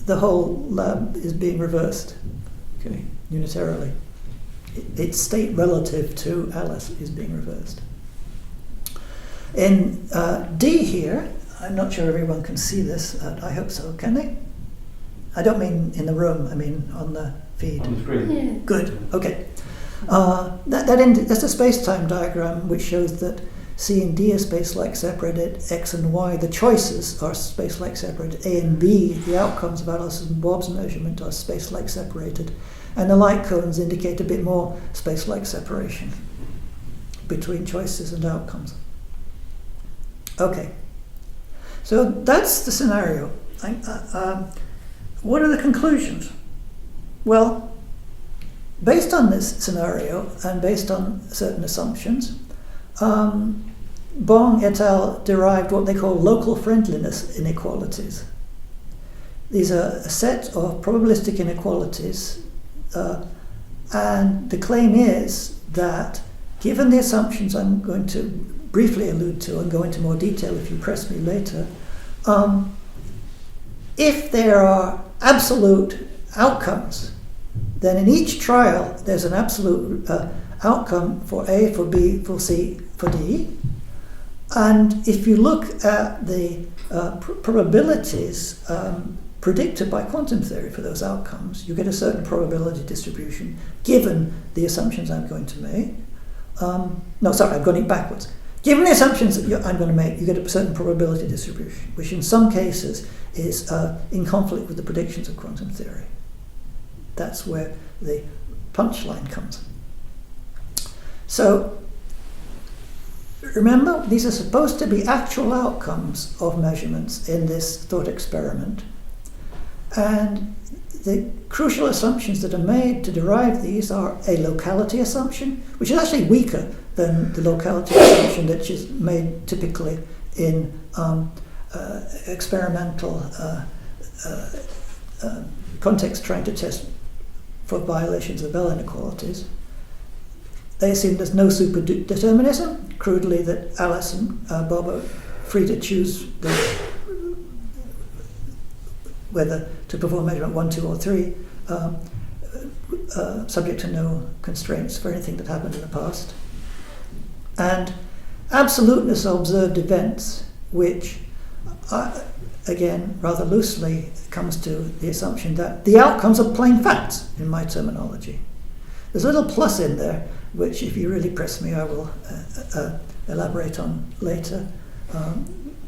the whole lab is being reversed, okay, unitarily. Its state relative to Alice is being reversed. In D here, I'm not sure everyone can see this. I hope so. Can they? I don't mean in the room. I mean on the feed. On the screen. Yeah. Good. Okay. That's a space-time diagram which shows that C and D are space-like separated. X and Y, the choices, are space-like separated. A and B, the outcomes of Alice and Bob's measurement, are space-like separated. And the light cones indicate a bit more space-like separation between choices and outcomes. Okay, so that's the scenario. What are the conclusions? Well, based on this scenario and based on certain assumptions, Bong et al. Derived what they call local friendliness inequalities. These are a set of probabilistic inequalities, and the claim is that given the assumptions I'm going to briefly allude to and go into more detail if you press me later, if there are absolute outcomes, then in each trial there's an absolute outcome for A, for B, for C, for D. And if you look at the probabilities predicted by quantum theory for those outcomes, you get a certain probability distribution given the assumptions I'm going to make. I'm going backwards. Given the assumptions that I'm going to make, you get a certain probability distribution, which in some cases is in conflict with the predictions of quantum theory. That's where the punchline comes. So, remember, these are supposed to be actual outcomes of measurements in this thought experiment. And the crucial assumptions that are made to derive these are a locality assumption, which is actually weaker than the locality assumption that is made typically in experimental context trying to test for violations of Bell inequalities. They assume there's no superdeterminism, crudely that Alice and Bob are free to choose whether to perform measurement 1, 2, or 3, subject to no constraints for anything that happened in the past. And absoluteness of observed events, which, again, rather loosely comes to the assumption that the outcomes are plain facts, in my terminology. There's a little plus in there, which if you really press me, I will elaborate on later.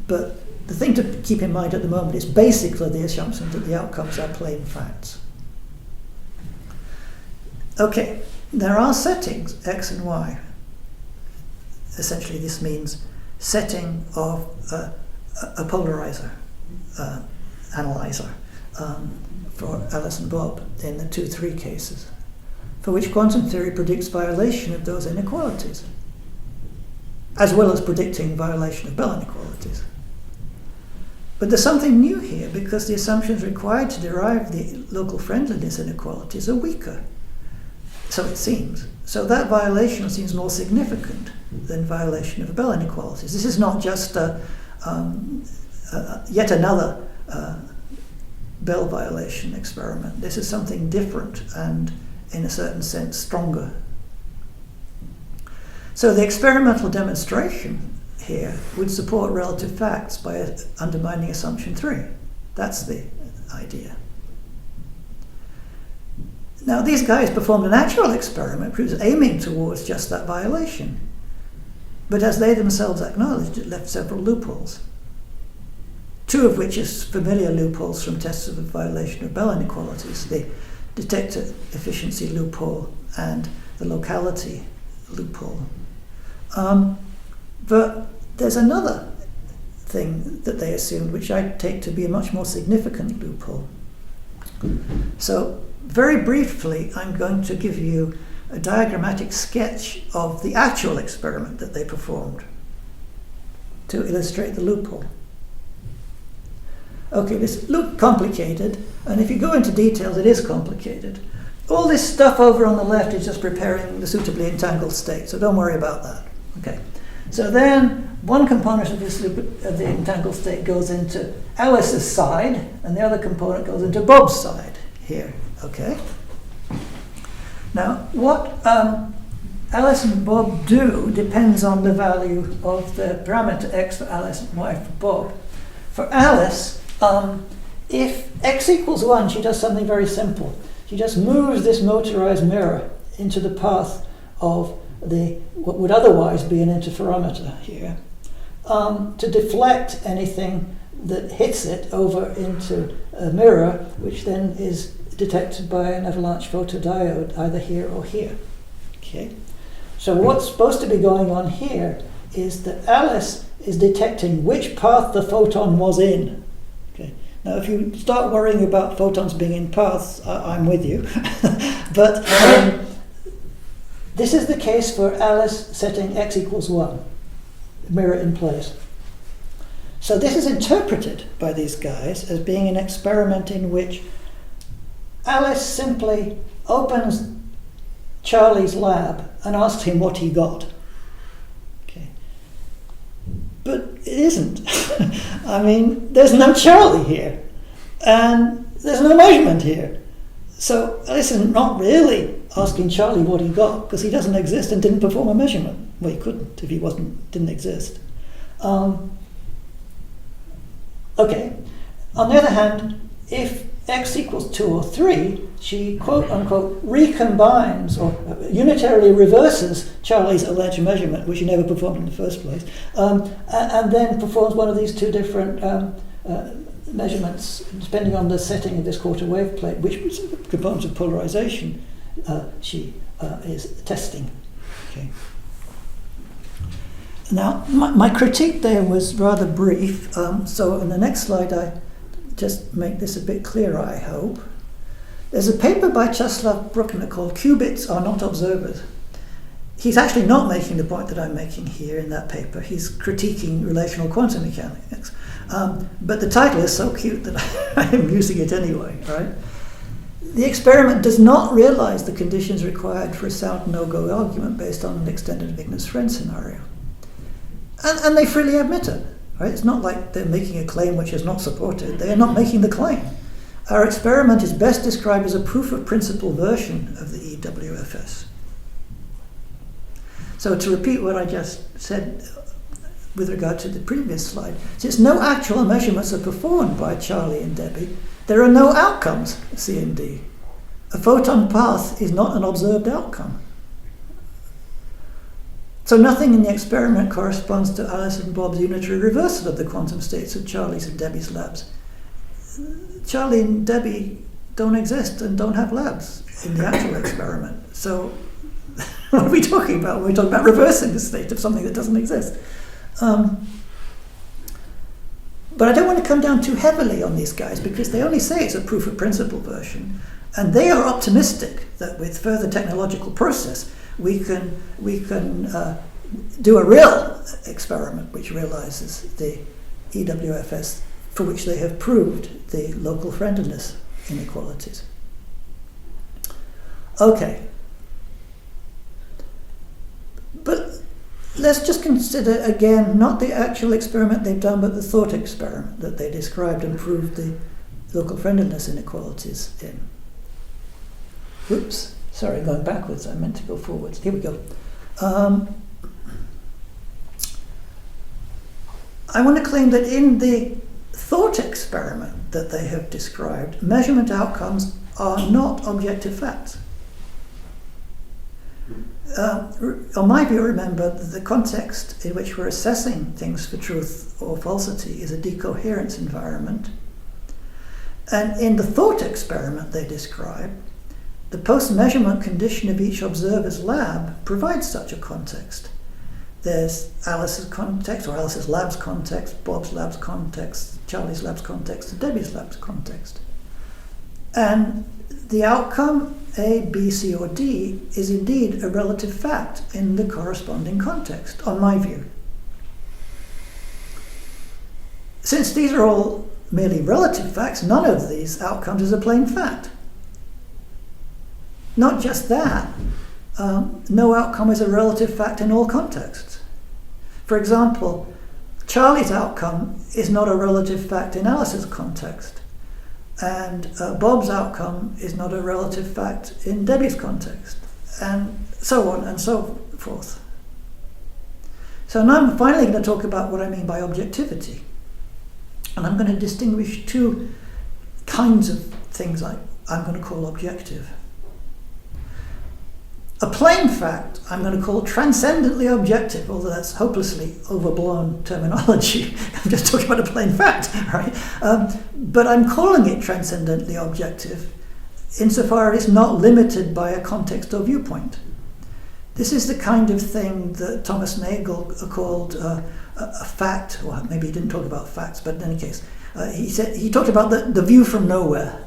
But the thing to keep in mind at the moment is basically the assumption that the outcomes are plain facts. Okay, there are settings, X and Y. Essentially, this means setting of a polarizer, analyzer, for Alice and Bob in the 2-3 cases, for which quantum theory predicts violation of those inequalities, as well as predicting violation of Bell inequalities. But there's something new here, because the assumptions required to derive the local friendliness inequalities are weaker, so it seems. So that violation seems more significant than violation of Bell inequalities. This is not just yet another Bell violation experiment. This is something different and, in a certain sense, stronger. So the experimental demonstration here would support relative facts by undermining assumption 3. That's the idea. Now, these guys performed an actual experiment which was aiming towards just that violation. But as they themselves acknowledged, it left several loopholes. 2 of which is familiar loopholes from tests of the violation of Bell inequalities, the detector efficiency loophole and the locality loophole. But there's another thing that they assumed, which I take to be a much more significant loophole. So, very briefly, I'm going to give you a diagrammatic sketch of the actual experiment that they performed to illustrate the loophole. Okay, this looks complicated, and if you go into details, it is complicated. All this stuff over on the left is just preparing the suitably entangled state, so don't worry about that. Okay, so then one component of the entangled state goes into Alice's side, and the other component goes into Bob's side here. Okay. Now, what Alice and Bob do depends on the value of the parameter x for Alice and y for Bob. For Alice, if x equals 1, she does something very simple. She just moves this motorized mirror into the path of what would otherwise be an interferometer here, to deflect anything that hits it over into a mirror, which then is detected by an avalanche photodiode either here or here. Okay. So what's supposed to be going on here is that Alice is detecting which path the photon was in. Okay. Now, if you start worrying about photons being in paths, I'm with you. But this is the case for Alice setting x equals 1, mirror in place. So this is interpreted by these guys as being an experiment in which Alice simply opens Charlie's lab and asks him what he got. Okay. But it isn't. I mean, there's no Charlie here, and there's no measurement here. So Alice is not really asking Charlie what he got, because he doesn't exist and didn't perform a measurement. Well, he couldn't if he didn't exist. Okay. On the other hand, if x equals 2 or 3, she quote-unquote recombines or unitarily reverses Charlie's alleged measurement, which he never performed in the first place, and then performs one of these two different measurements, depending on the setting of this quarter wave plate, which components of polarization she is testing. Okay. Now, my critique there was rather brief, so in the next slide I just make this a bit clearer, I hope. There's a paper by Czeslaw Bruckner called Qubits Are Not Observers. He's actually not making the point that I'm making here in that paper. He's critiquing relational quantum mechanics. But the title is so cute that I am using it anyway, right? The experiment does not realize the conditions required for a sound no-go argument based on an extended Wigner's-Friend scenario. And they freely admit it. Right? It's not like they're making a claim which is not supported. They are not making the claim. Our experiment is best described as a proof of principle version of the EWFS. So to repeat what I just said with regard to the previous slide, since no actual measurements are performed by Charlie and Debbie, there are no outcomes, C and D. A photon path is not an observed outcome. So nothing in the experiment corresponds to Alice and Bob's unitary reversal of the quantum states of Charlie's and Debbie's labs. Charlie and Debbie don't exist and don't have labs in the actual experiment. So what are we talking about when we talk about reversing the state of something that doesn't exist? But I don't want to come down too heavily on these guys, because they only say it's a proof of principle version, and they are optimistic that with further technological process we can do a real experiment which realizes the EWFS, for which they have proved the local friendliness inequalities. Okay. But let's just consider again not the actual experiment they've done, but the thought experiment that they described and proved the local friendliness inequalities in. Whoops. Sorry, going backwards. I meant to go forwards. Here we go. I want to claim that in the thought experiment that they have described, measurement outcomes are not objective facts. On my view, remember that the context in which we're assessing things for truth or falsity is a decoherence environment. And in the thought experiment they describe, the post-measurement condition of each observer's lab provides such a context. There's Alice's context, or Alice's lab's context, Bob's lab's context, Charlie's lab's context, and Debbie's lab's context. And the outcome, A, B, C, or D, is indeed a relative fact in the corresponding context, on my view. Since these are all merely relative facts, none of these outcomes is a plain fact. Not just that, no outcome is a relative fact in all contexts. For example, Charlie's outcome is not a relative fact in Alice's context, and Bob's outcome is not a relative fact in Debbie's context, and so on and so forth. So now I'm finally going to talk about what I mean by objectivity. And I'm going to distinguish two kinds of things I'm going to call objective. A plain fact I'm going to call transcendently objective, although that's hopelessly overblown terminology. I'm just talking about a plain fact, right? But I'm calling it transcendently objective insofar as it's not limited by a context or viewpoint. This is the kind of thing that Thomas Nagel called a fact, or maybe he didn't talk about facts, but in any case, he talked about the view from nowhere.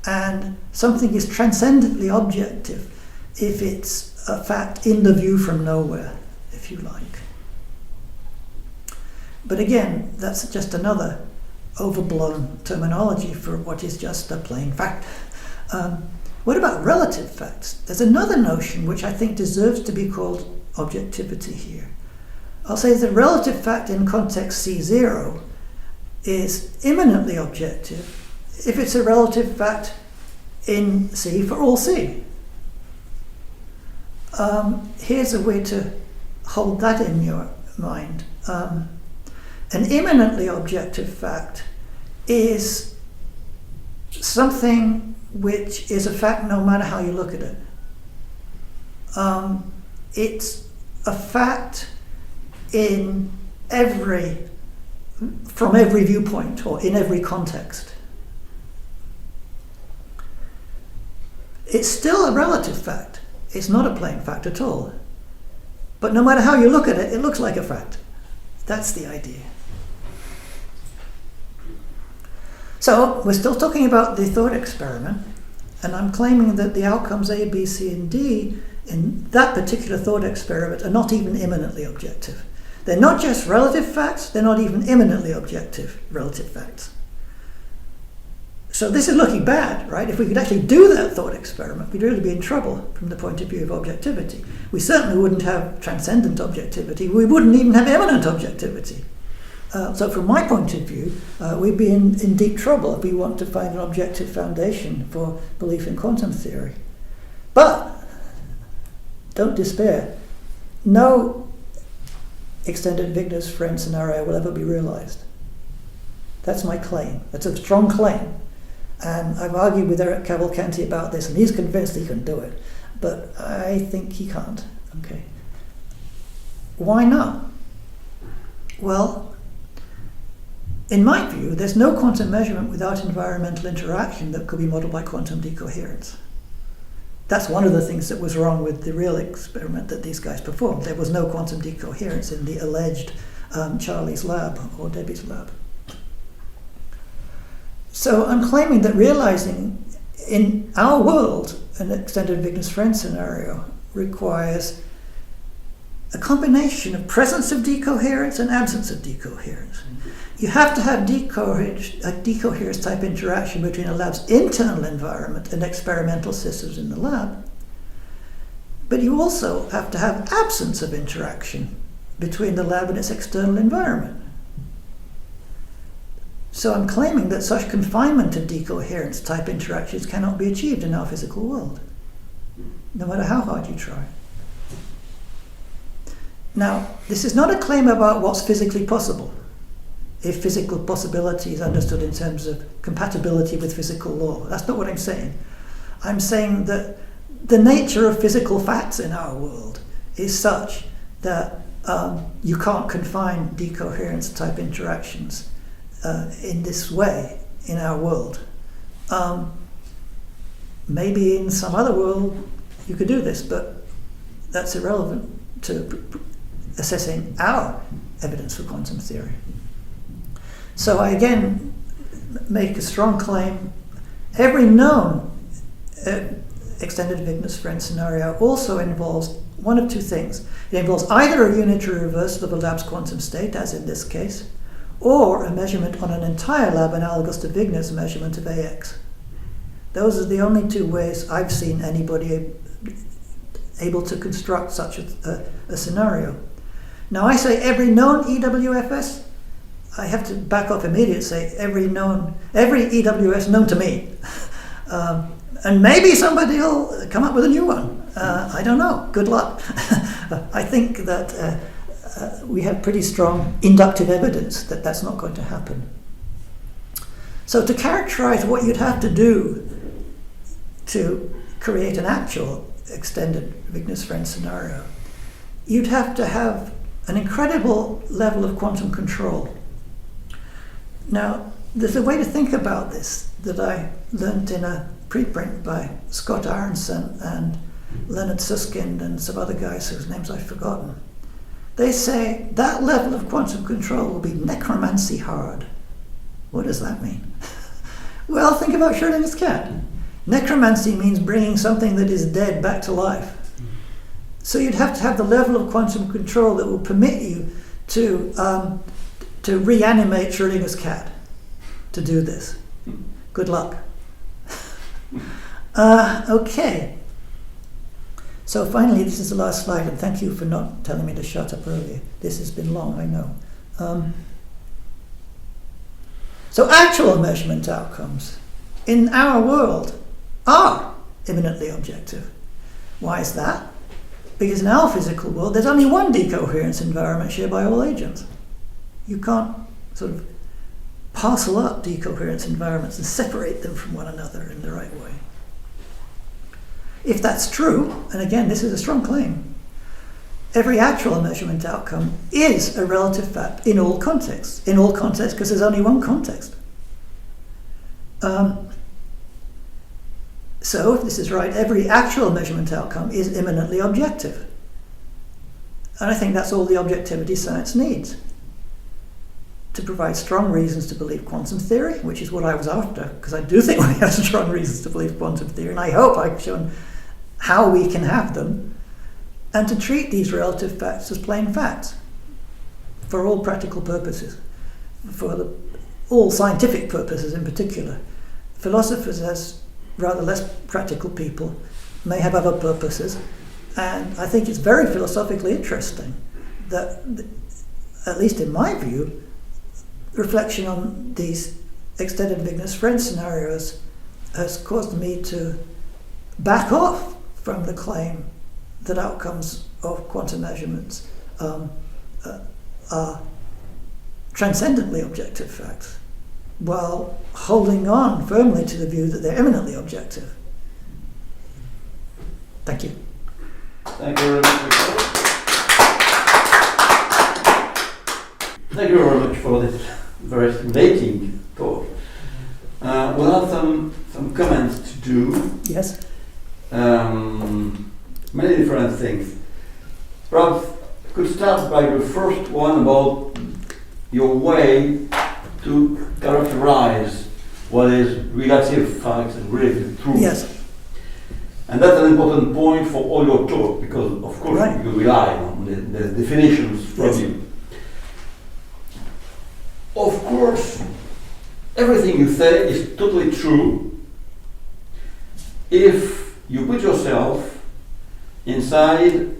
And something is transcendently objective if it's a fact in the view from nowhere, if you like. But again, that's just another overblown terminology for what is just a plain fact. What about relative facts? There's another notion which I think deserves to be called objectivity here. I'll say the relative fact in context C0 is immanently objective if it's a relative fact in C for all C. Here's a way to hold that in your mind. An immanently objective fact is something which is a fact no matter how you look at it. It's a fact from every viewpoint or in every context. It's still a relative fact. It's not a plain fact at all. But no matter how you look at it, it looks like a fact. That's the idea. So we're still talking about the thought experiment, and I'm claiming that the outcomes A, B, C, and D in that particular thought experiment are not even immanently objective. They're not just relative facts, they're not even immanently objective relative facts. So this is looking bad, right? If we could actually do that thought experiment, we'd really be in trouble from the point of view of objectivity. We certainly wouldn't have transcendent objectivity. We wouldn't even have immanent objectivity. So from my point of view, we'd be in deep trouble if we want to find an objective foundation for belief in quantum theory. But don't despair. No extended Wigner's friend scenario will ever be realized. That's my claim. That's a strong claim. And I've argued with Eric Cavalcanti about this, and he's convinced he can do it. But I think he can't. Okay. Why not? Well, in my view, there's no quantum measurement without environmental interaction that could be modeled by quantum decoherence. That's one of the things that was wrong with the real experiment that these guys performed. There was no quantum decoherence in the alleged Charlie's lab or Debbie's lab. So I'm claiming that realizing in our world an extended Wigner's friend scenario requires a combination of presence of decoherence and absence of decoherence. You have to have decoherence type interaction between a lab's internal environment and experimental systems in the lab. But you also have to have absence of interaction between the lab and its external environment. So I'm claiming that such confinement of decoherence type interactions cannot be achieved in our physical world, no matter how hard you try. Now, this is not a claim about what's physically possible, if physical possibility is understood in terms of compatibility with physical law. That's not what I'm saying. I'm saying that the nature of physical facts in our world is such that you can't confine decoherence type interactions in this way in our world. Maybe in some other world you could do this, but that's irrelevant to assessing our evidence for quantum theory. So I again make a strong claim. Every known extended Wigner's friend scenario also involves one of two things. It involves either a unitary reversal of a lab's quantum state, as in this case, or a measurement on an entire lab analogous to Wigner's measurement of AX. Those are the only two ways I've seen anybody able to construct such a scenario. Now I say every known EWFS, I have to back off immediately and say every EWS known to me. And maybe somebody will come up with a new one. I don't know. Good luck. I think that we have pretty strong inductive evidence that that's not going to happen. So to characterize what you'd have to do to create an actual extended Wigner-French scenario, you'd have to have an incredible level of quantum control. Now, there's a way to think about this that I learned in a preprint by Scott Aronson and Leonard Susskind and some other guys whose names I've forgotten. They say that level of quantum control will be necromancy hard. What does that mean? Well, think about Schrödinger's cat. Necromancy means bringing something that is dead back to life. So you'd have to have the level of quantum control that will permit you to reanimate Schrödinger's cat to do this. Good luck. Okay. So finally, this is the last slide, and thank you for not telling me to shut up earlier. This has been long, I know. So actual measurement outcomes in our world are imminently objective. Why is that? Because in our physical world, there's only one decoherence environment shared by all agents. You can't sort of parcel up decoherence environments and separate them from one another in the right way. If that's true, and again, this is a strong claim, every actual measurement outcome is a relative fact in all contexts. In all contexts, because there's only one context. So, if this is right, every actual measurement outcome is imminently objective. And I think that's all the objectivity science needs. To provide strong reasons to believe quantum theory, which is what I was after, because I do think we have strong reasons to believe quantum theory, and I hope I've shown how we can have them, and to treat these relative facts as plain facts for all practical purposes, for all scientific purposes in particular. Philosophers, as rather less practical people, may have other purposes, and I think it's very philosophically interesting that, at least in my view, reflection on these extended Wigner-French scenarios has caused me to back off from the claim that outcomes of quantum measurements are transcendently objective facts, while holding on firmly to the view that they're eminently objective. Thank you. Thank you very much. Thank you very much for this very stimulating talk. We'll have some comments to do. Yes. Many different things. Perhaps could start by the first one about your way to characterize what is relative facts and relative truth. Yes. And that's an important point for all your talk, because of course Right. you rely on the definitions from Yes. you. Of course, everything you say is totally true if you put yourself inside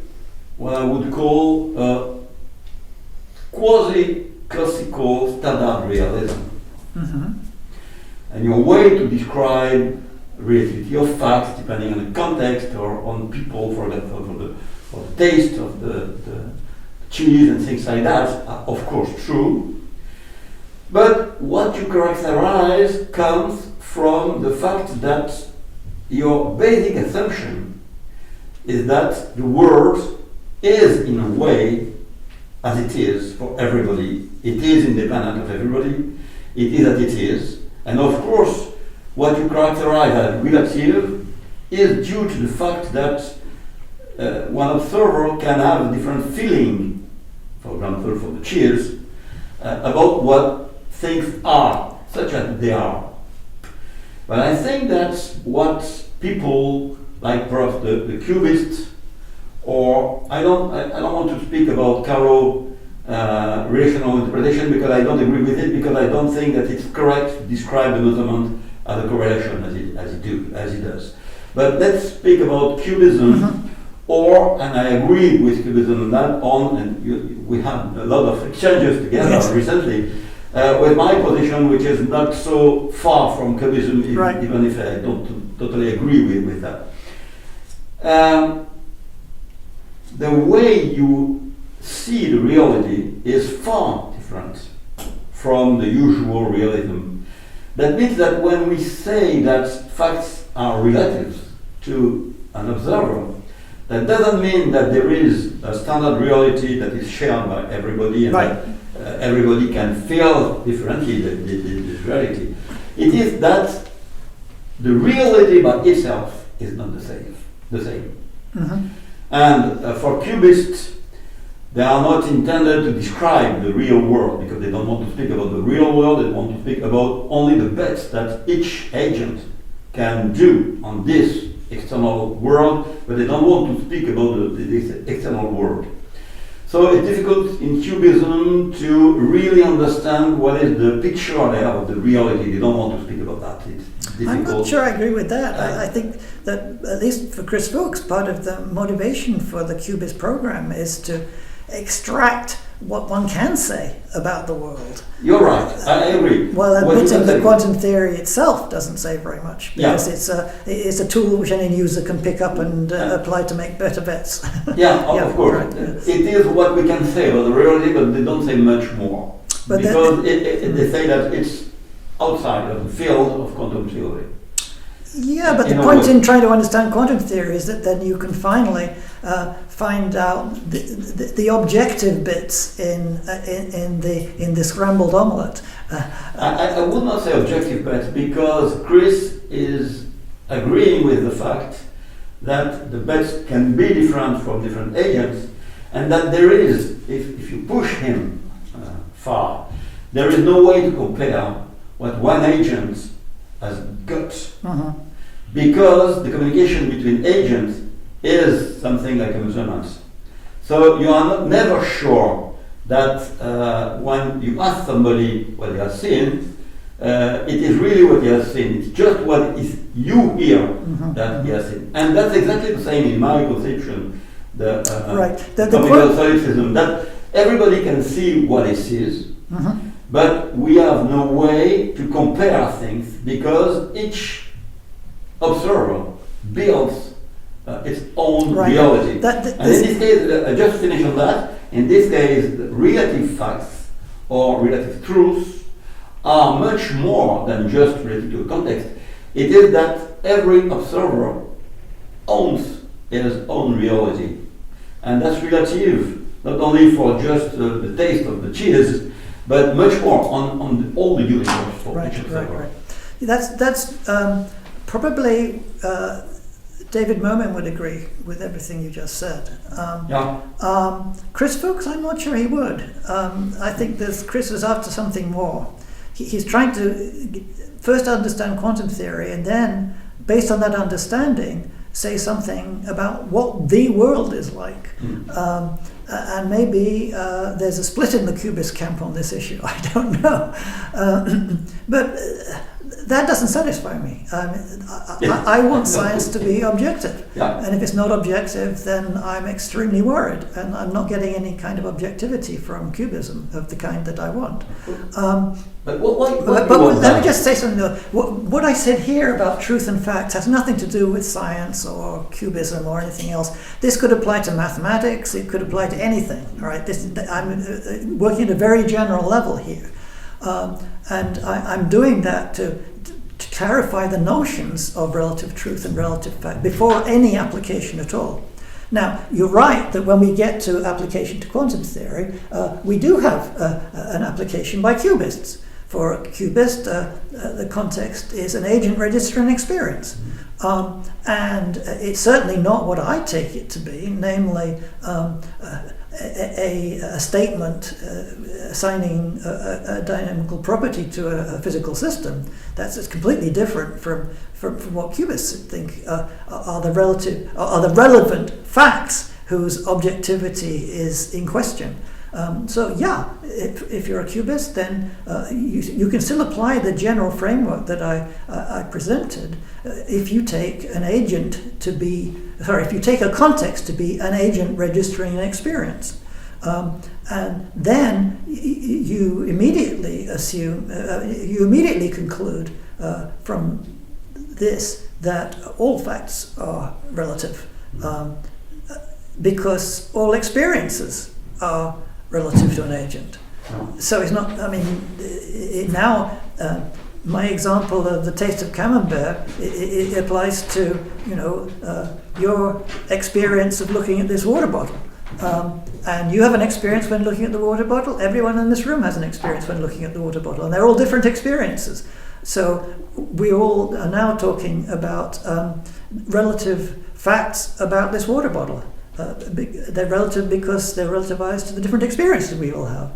what I would call a quasi-classical standard realism. Mm-hmm. And your way to describe relativity of facts, depending on the context or on people, for example, for the taste of the cheese and things like that, are of course true. But what you characterize comes from the fact that your basic assumption is that the world is, in a way, as it is for everybody. It is independent of everybody. It is as it is. And of course, what you characterize as relative is due to the fact that one observer can have a different feeling, for example, for the cheers, about what things are, such as they are. But I think that's what people like perhaps the cubists, or I don't want to speak about Caro relational interpretation, because I don't agree with it, because I don't think that it's correct to describe the measurement as a correlation as it does. But let's speak about cubism, and I agree with Cubism on that and we had a lot of exchanges together Yes. recently, with my position, which is not so far from Cubism, even if I don't totally agree with that. The way you see the reality is far different from the usual realism. That means that when we say that facts are relative to an observer, that doesn't mean that there is a standard reality that is shared by everybody and that everybody can feel differently this reality. It is that the reality by itself is not the same. Mm-hmm. And for Cubists, they are not intended to describe the real world because they don't want to speak about the real world, they want to speak about only the bets that each agent can do on this external world, but they don't want to speak about this external world. So it's difficult in Cubism to really understand what is the picture they have of the reality. They don't want to speak about that. It's difficult. I'm not sure I agree with that. I think that, at least for Chris Fuchs, part of the motivation for the Cubist program is to extract what one can say about the world. You're right, I agree. Well, admitting that quantum theory itself doesn't say very much, because it's a tool which any user can pick up and apply to make better bets. Of course. Right, yes. It is what we can say about the reality, but they don't say much more. But because they say that it's outside of the field of quantum theory. Yeah, but the point in trying to understand quantum theory is that then you can finally find out the objective bits in the scrambled omelette. I would not say objective bits because Chris is agreeing with the fact that the bets can be different from different agents, and that there is, if you push him far, there is no way to compare what one agent has got. Uh-huh. Because the communication between agents is something like a measurement. So you are never sure that when you ask somebody what they have seen, it is really what he has seen. It's just what is you hear that he has seen. And that's exactly the same in my conception, the topical solipsism, that everybody can see what he sees, but we have no way to compare things because each observer builds its own reality. And in this case, just finish on that, in this case, relative facts or relative truths are much more than just related to a context. It is that every observer owns his own reality. And that's relative, not only for just the taste of the cheese, but much more on all the universe for each observer. That's probably David Mermin would agree with everything you just said. Chris Fuchs, I'm not sure he would. I think Chris is after something more. He's trying to first understand quantum theory and then, based on that understanding, say something about what the world is like. And maybe there's a split in the Cubist camp on this issue. I don't know. But that doesn't satisfy me. I want science to be objective. And if it's not objective, then I'm extremely worried. And I'm not getting any kind of objectivity from Cubism of the kind that I want. But let me just say something though. What I said here about truth and facts has nothing to do with science or Cubism or anything else. This could apply to mathematics. It could apply to anything. All right. I'm working at a very general level here, and I'm doing that to clarify the notions of relative truth and relative fact before any application at all. Now, you're right that when we get to application to quantum theory, we do have an application by cubists. For a cubist, the context is an agent registering experience. And it's certainly not what I take it to be, namely a statement assigning a dynamical property to a physical system. It's completely different from what cubists think are the relevant facts whose objectivity is in question. If you're a cubist, then you can still apply the general framework that I presented if you take an agent to be, if you take a context to be an agent registering an experience, and then you immediately assume, you immediately conclude from this that all facts are relative, because all experiences are relative to an agent. So it's not, now my example of the taste of camembert, it applies to, your experience of looking at this water bottle. And you have an experience when looking at the water bottle. Everyone in this room has an experience when looking at the water bottle. And they're all different experiences. So we all are now talking about relative facts about this water bottle. They're relative because they're relativized to the different experiences we all have.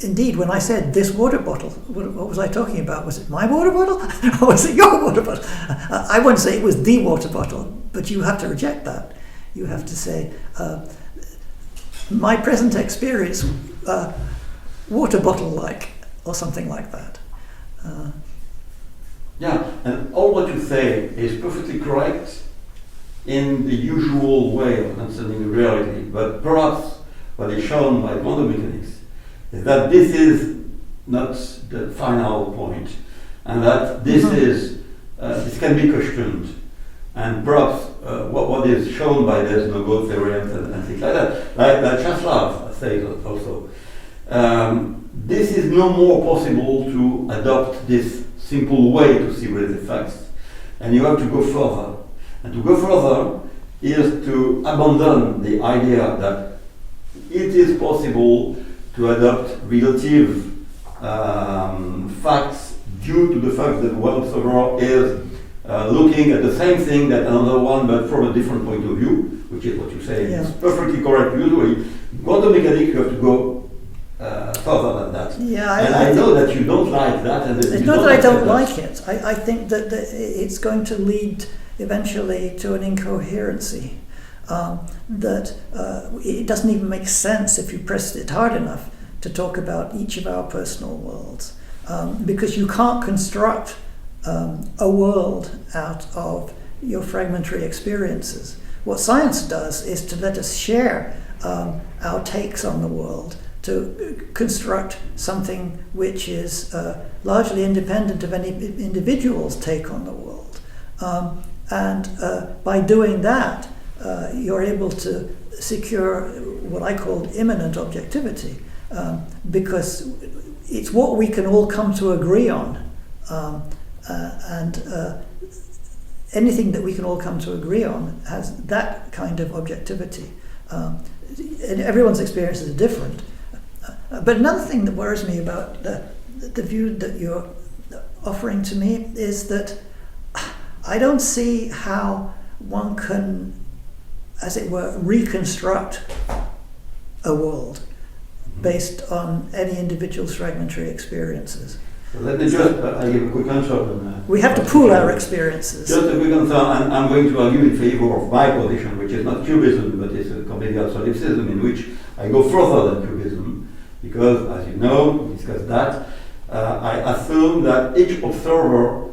Indeed, when I said this water bottle, what was I talking about? Was it my water bottle or was it your water bottle? I wouldn't say it was the water bottle, but you have to reject that. You have to say, my present experience, water bottle-like, or something like that. Yeah, and all what you say is perfectly correct in the usual way of understanding reality, but perhaps what is shown by quantum mechanics is that this is not the final point, and that this is this can be questioned, and perhaps what is shown by this no-go theorems and things like that, like Časlav says also, this is no more possible to adopt this simple way to see relative facts, and you have to go further. And to go further is to abandon the idea that it is possible to adopt relative facts due to the fact that one observer is looking at the same thing that another one, but from a different point of view, which is what you say is perfectly correct usually. In quantum mechanics, you have to go further than that. Yeah, I know that you don't like that. And it's not that I don't like it. I think that it's going to lead eventually to an incoherency. That it doesn't even make sense if you press it hard enough to talk about each of our personal worlds, because you can't construct a world out of your fragmentary experiences. What science does is to let us share our takes on the world, to construct something which is largely independent of any individual's take on the world. And by doing that, you're able to secure what I call immanent objectivity, because it's what we can all come to agree on, and anything that we can all come to agree on has that kind of objectivity. And everyone's experiences are different. But another thing that worries me about the view that you're offering to me is that I don't see how one can, as it were, reconstruct a world based on any individual's fragmentary experiences. So let me just I give a quick answer on that. We have to pool our experiences. Just a quick answer, and I'm going to argue in favor of my position, which is not cubism, but is a convenient solipsism, in which I go further than cubism, because, as you know, we discussed that, I assume that each observer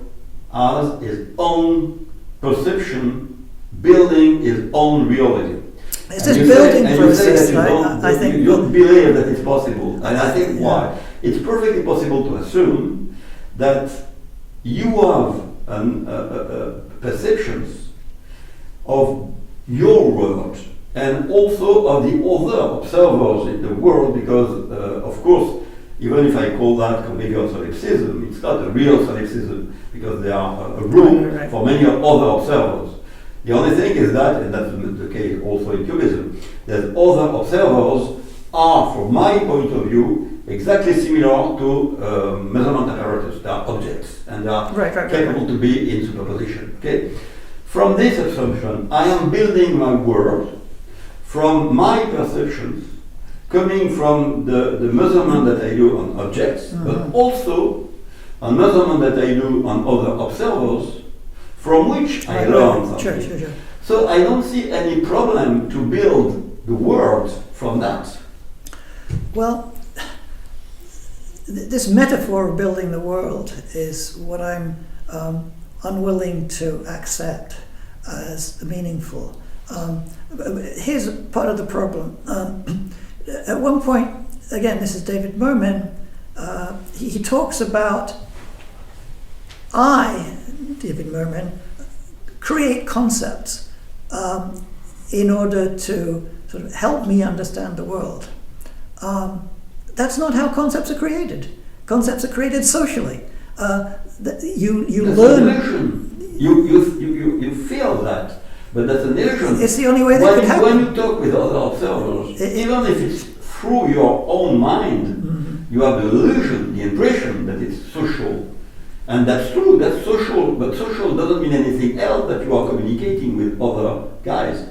has his own perception, building his own reality. It's this building process, I think you don't believe that it's possible, and I think why. It's perfectly possible to assume that you have perceptions of your world and also of the other observers in the world, because, of course, even if I call that convivial solipsism, it's not a real solipsism, because there are a room for many other observers. The only thing is that, and that's the case also in cubism, that other observers are, from my point of view, exactly similar to measurement apparatus. They are objects, and they are capable to be in superposition. Okay? From this assumption, I am building my world from my perceptions, coming from the measurement that I do on objects, but also a measurement that I do on other observers, from which I learn something. Sure. So I don't see any problem to build the world from that. Well, this metaphor of building the world is what I'm unwilling to accept as meaningful. Here's part of the problem. At one point, again, this is David Mermin, he talks about David Mermin, create concepts in order to sort of help me understand the world. That's not how concepts are created. Concepts are created socially. You learn. You feel that, but that's an illusion. It's the only way that could happen. When you talk with other observers, even if it's through your own mind, you have the illusion, the impression that it's social. And that's true, that's social, but social doesn't mean anything else that you are communicating with other guys.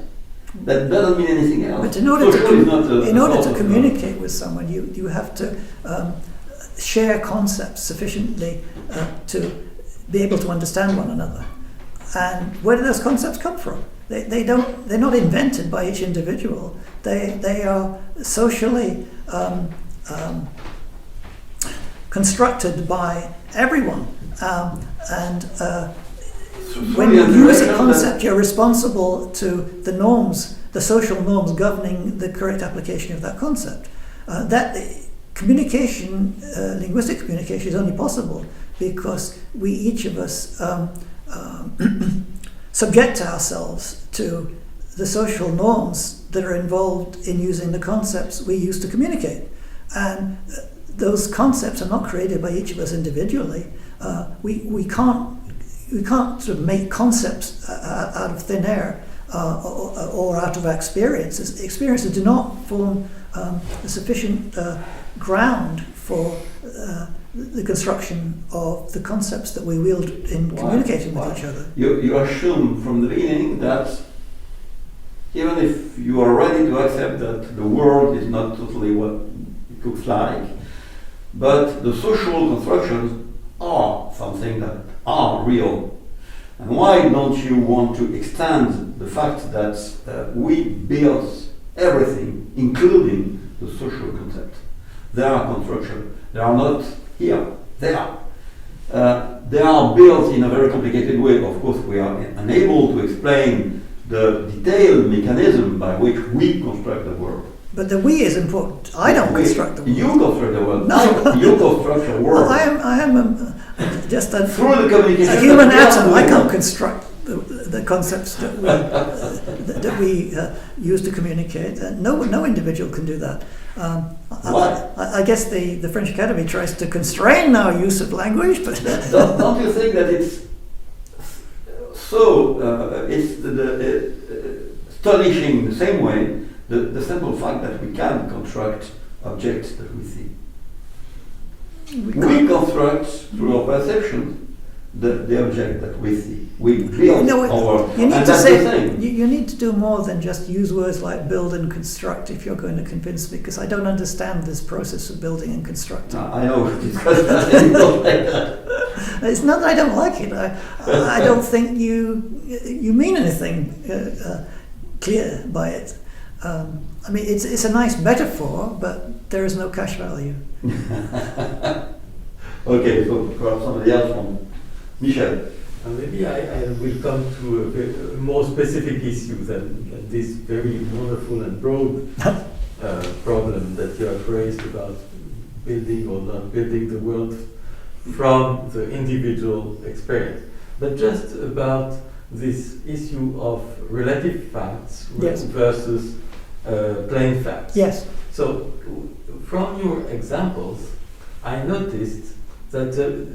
That doesn't mean anything else. But in order to communicate with someone, you have to share concepts sufficiently to be able to understand one another. And where do those concepts come from? They're not invented by each individual. They are socially constructed by everyone. When you use a concept, you're responsible to the norms, the social norms governing the correct application of that concept. That communication, linguistic communication, is only possible because we, each of us, subject ourselves to the social norms that are involved in using the concepts we use to communicate. And those concepts are not created by each of us individually. We can't sort of make concepts out of thin air or out of experiences. Experiences do not form a sufficient ground for the construction of the concepts that we wield in communicating with each other. You assume from the beginning that even if you are ready to accept that the world is not totally what it looks like, but the social constructions are something that are real. And why don't you want to extend the fact that we build everything, including the social concept? They are construction. They are not here. They are. They are built in a very complicated way. Of course, we are unable to explain the detailed mechanism by which we construct the world. But the we is important. I don't construct the world. You construct the world. No. You construct the world. I am just a human atom. I can't construct the concepts that we use to communicate. No individual can do that. I guess the French Academy tries to constrain our use of language, but don't you think that it's so? It's astonishing the same way. The simple fact that we can construct objects that we see. We construct through our perception the object that we see. We build our. You need to say you need to do more than just use words like build and construct if you're going to convince me, because I don't understand this process of building and constructing. I know you don't like that. It's not that I don't like it. I don't think you mean anything clear by it. I mean, it's a nice metaphor, but there is no cash value. Okay, so perhaps somebody else from Michel. Maybe I will come to a more specific issue than this very wonderful and broad problem that you have raised about building or not building the world from the individual experience, but just about this issue of relative facts versus plain facts. Yes. So, from your examples, I noticed that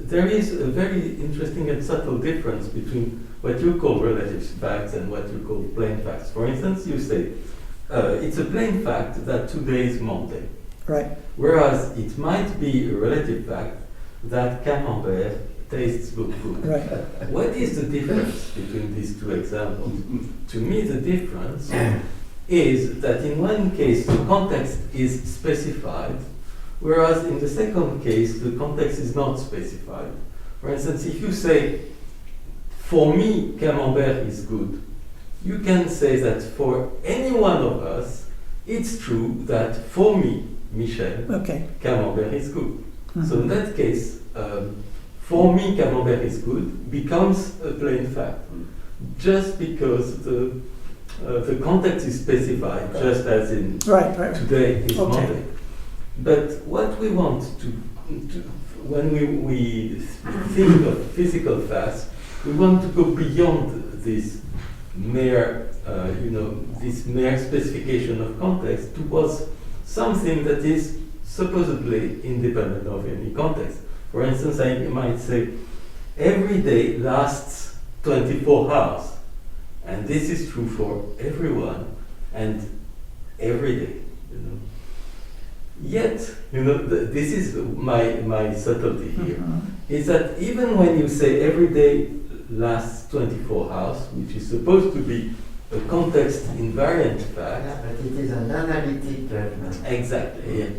there is a very interesting and subtle difference between what you call relative facts and what you call plain facts. For instance, you say it's a plain fact that today is Monday. Right. Whereas it might be a relative fact that camembert tastes good. Right. What is the difference between these two examples? To me, the difference is that in one case the context is specified, whereas in the second case the context is not specified. For instance, if you say, for me camembert is good, you can say that for any one of us it's true that for me, Michel, camembert is good. Mm-hmm. So in that case, for me camembert is good becomes a plain fact, just because the context is specified, just as in today is Monday. But what we want to when we think of physical facts, we want to go beyond this mere, this mere specification of context towards something that is supposedly independent of any context. For instance, I might say, every day lasts 24 hours. And this is true for everyone and every day. Yet, this is my subtlety here, is that even when you say every day lasts 24 hours, which is supposed to be a context invariant fact. Yeah, but it is an analytic judgment. Exactly. Yeah.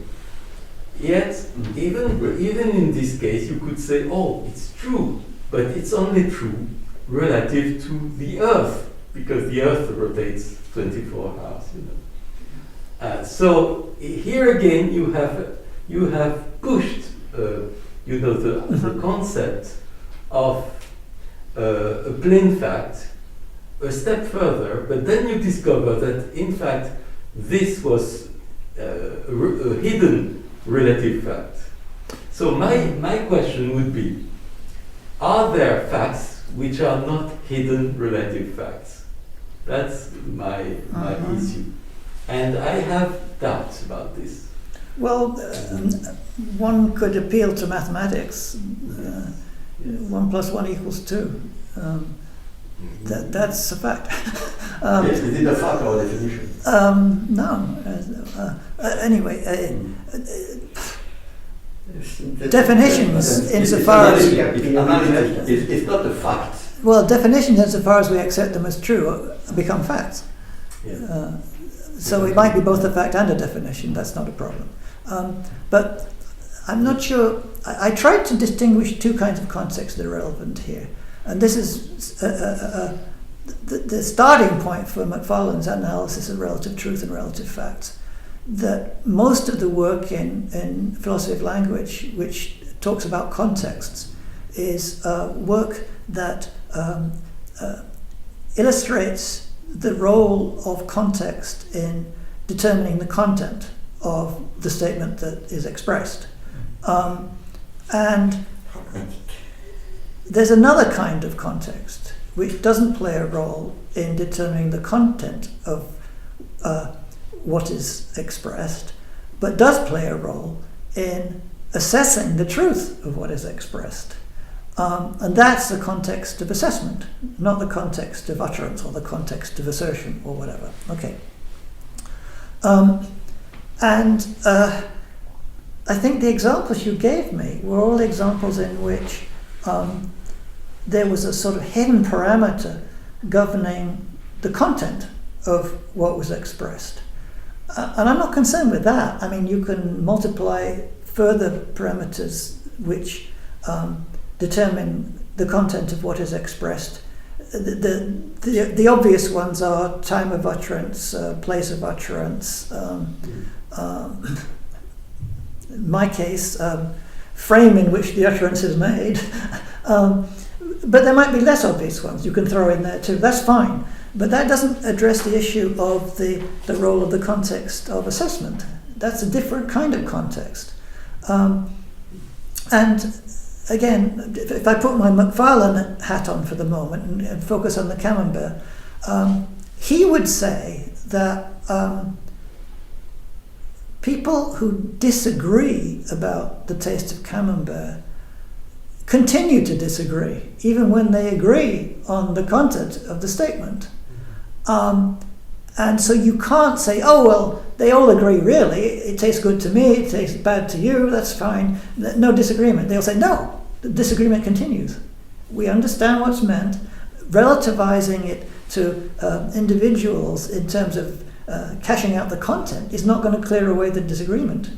Yet, even in this case, you could say, oh, it's true, but it's only true relative to the Earth, because the Earth rotates 24 hours. So here again, you have pushed, the concept of a plain fact a step further, but then you discover that in fact this was a hidden relative fact. So my question would be: are there facts which are not hidden relative facts? That's my issue. And I have doubts about this. Well, one could appeal to mathematics. 1 + 1 = 2. That's a fact. Yes, is it a fact or a definition? No. Anyway, definitions insofar as... It's not a fact. Well, definitions insofar as we accept them as true become facts. Yeah. So it might be both a fact and a definition, that's not a problem. But I'm not sure, I tried to distinguish two kinds of contexts that are relevant here. And this is the starting point for Macfarlane's analysis of relative truth and relative facts. That most of the work in philosophy of language, which talks about contexts, is work that illustrates the role of context in determining the content of the statement that is expressed. And there's another kind of context which doesn't play a role in determining the content of what is expressed, but does play a role in assessing the truth of what is expressed. And that's the context of assessment, not the context of utterance or the context of assertion or whatever. Okay. I think the examples you gave me were all examples in which there was a sort of hidden parameter governing the content of what was expressed. And I'm not concerned with that. I mean, you can multiply further parameters which determine the content of what is expressed. The obvious ones are time of utterance, place of utterance, in my case, frame in which the utterance is made. But there might be less obvious ones you can throw in there too. That's fine. But that doesn't address the issue of the role of the context of assessment. That's a different kind of context. And again, if I put my Macfarlane hat on for the moment and focus on the camembert, he would say that people who disagree about the taste of camembert continue to disagree, even when they agree on the content of the statement. And so you can't say, oh, well, they all agree, really. It tastes good to me, it tastes bad to you, that's fine. No disagreement. They'll say, no, the disagreement continues. We understand what's meant. Relativizing it to individuals in terms of cashing out the content is not going to clear away the disagreement.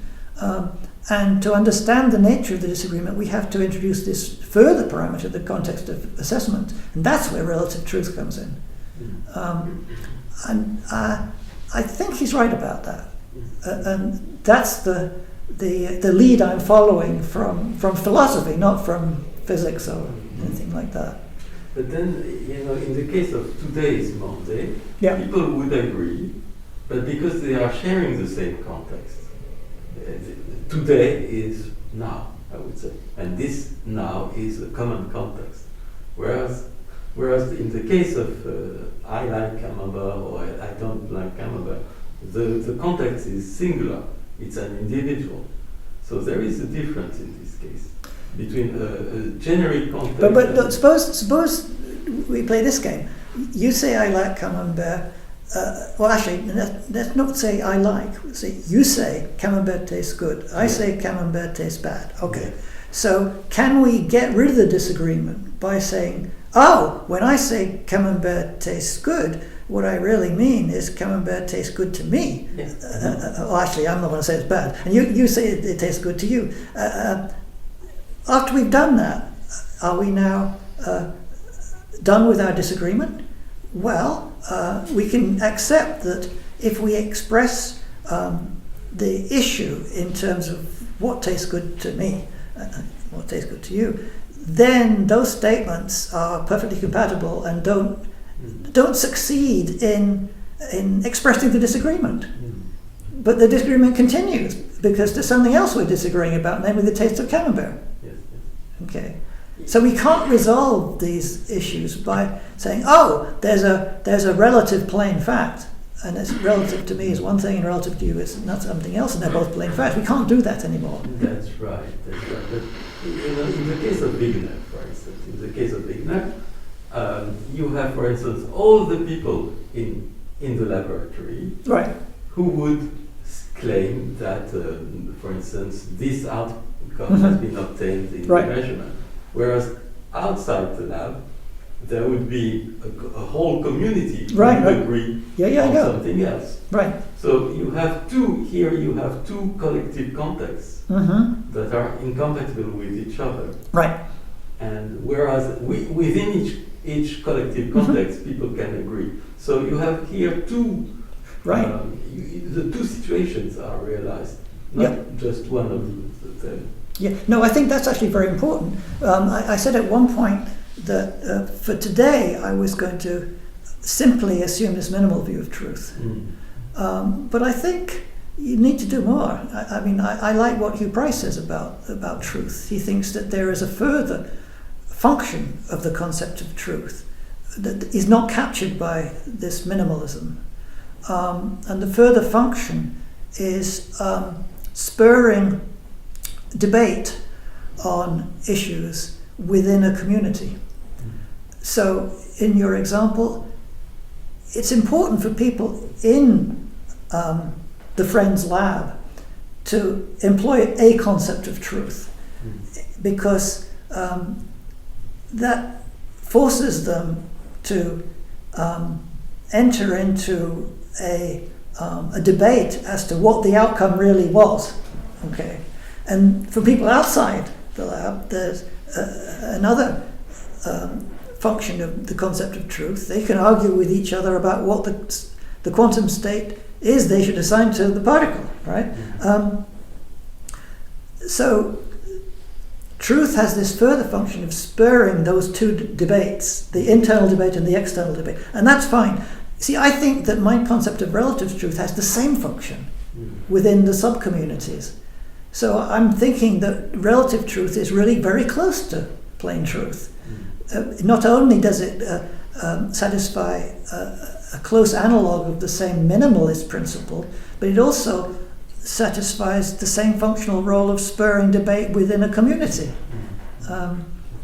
And to understand the nature of the disagreement, we have to introduce this further parameter, the context of assessment. And that's where relative truth comes in. And I think he's right about that. And that's the lead I'm following from philosophy, not from physics or anything like that. But then, in the case of today is Monday, Yeah. people would agree, but because they are sharing the same context, today is now, I would say, and this now is a common context. Whereas in the case of I like camembert or I don't like camembert, the context is singular. It's an individual. So there is a difference in this case between a generic context. But look, suppose we play this game. You say I like camembert. Well, actually, let's not say I like. Say you say camembert tastes good. I say camembert tastes bad. Okay. So can we get rid of the disagreement by saying, oh, when I say camembert tastes good, what I really mean is camembert tastes good to me. Yes. Well, actually, I'm not going to say it's bad. And you say it tastes good to you. After we've done that, are we now done with our disagreement? Well, we can accept that if we express the issue in terms of what tastes good to me, what tastes good to you, then those statements are perfectly compatible and don't succeed in expressing the disagreement. But the disagreement continues because there's something else we're disagreeing about, namely the taste of camembert. Yes. Okay. So we can't resolve these issues by saying, oh, there's a relative plain fact, and it's relative to me is one thing and relative to you is not something else, and they're both plain facts. We can't do that anymore. That's right. But in the case of Wigner, for instance, you have, for instance, all the people in the laboratory, Right. who would claim that, for instance, this outcome has been obtained in Right. the measurement. Whereas outside the lab, there would be a whole community who Right, would right. agree Yeah, on yeah. something else. Right. So you have two collective contexts Mm-hmm. that are incompatible with each other. Right. And whereas within each collective context, people can agree. So you have here two, Right. The two situations are realized, not just one of them. Yeah, no, I think that's actually very important. I said at one point that for today I was going to simply assume this minimal view of truth. But I think you need to do more. I like what Hugh Price says about truth. He thinks that there is a further function of the concept of truth that is not captured by this minimalism. And the further function is spurring debate on issues within a community. So in your example, it's important for people in the Friends lab to employ a concept of truth, because that forces them to enter into a debate as to what the outcome really was. Okay. And for people outside the lab, there's another function of the concept of truth. They can argue with each other about what the quantum state is they should assign to the particle, right? So truth has this further function of spurring those two debates, the internal debate and the external debate, and that's fine. See, I think that my concept of relative truth has the same function within the subcommunities. So I'm thinking that relative truth is really very close to plain truth. Not only does it satisfy a close analogue of the same minimalist principle, but it also satisfies the same functional role of spurring debate within a community.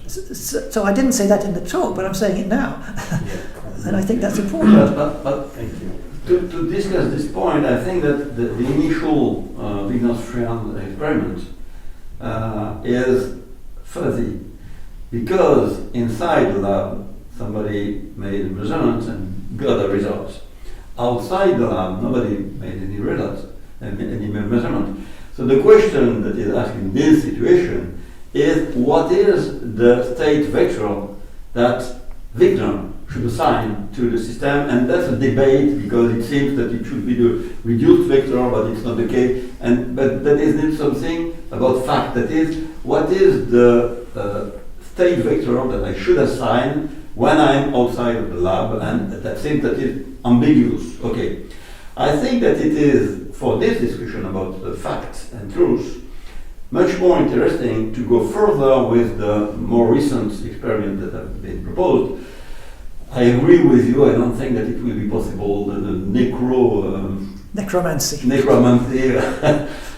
So I didn't say that in the talk, but I'm saying it now. And I think that's important. But thank you. To discuss this point, I think that the initial Wigner-Friand experiment is fuzzy, because inside the lab somebody made a measurement and got a result. Outside the lab nobody made any results, any measurement. So the question that is asked in this situation is, what is the state vector that Wigner should assign to the system? And that's a debate, because it seems that it should be the reduced vector, but it's not the case. But that is not something about fact. That is, what is the state vector that I should assign when I'm outside of the lab, and that seems that is ambiguous. Okay, I think that it is, for this discussion about the facts and truth, much more interesting to go further with the more recent experiment that have been proposed. I agree with you, I don't think that it will be possible, the necromancy.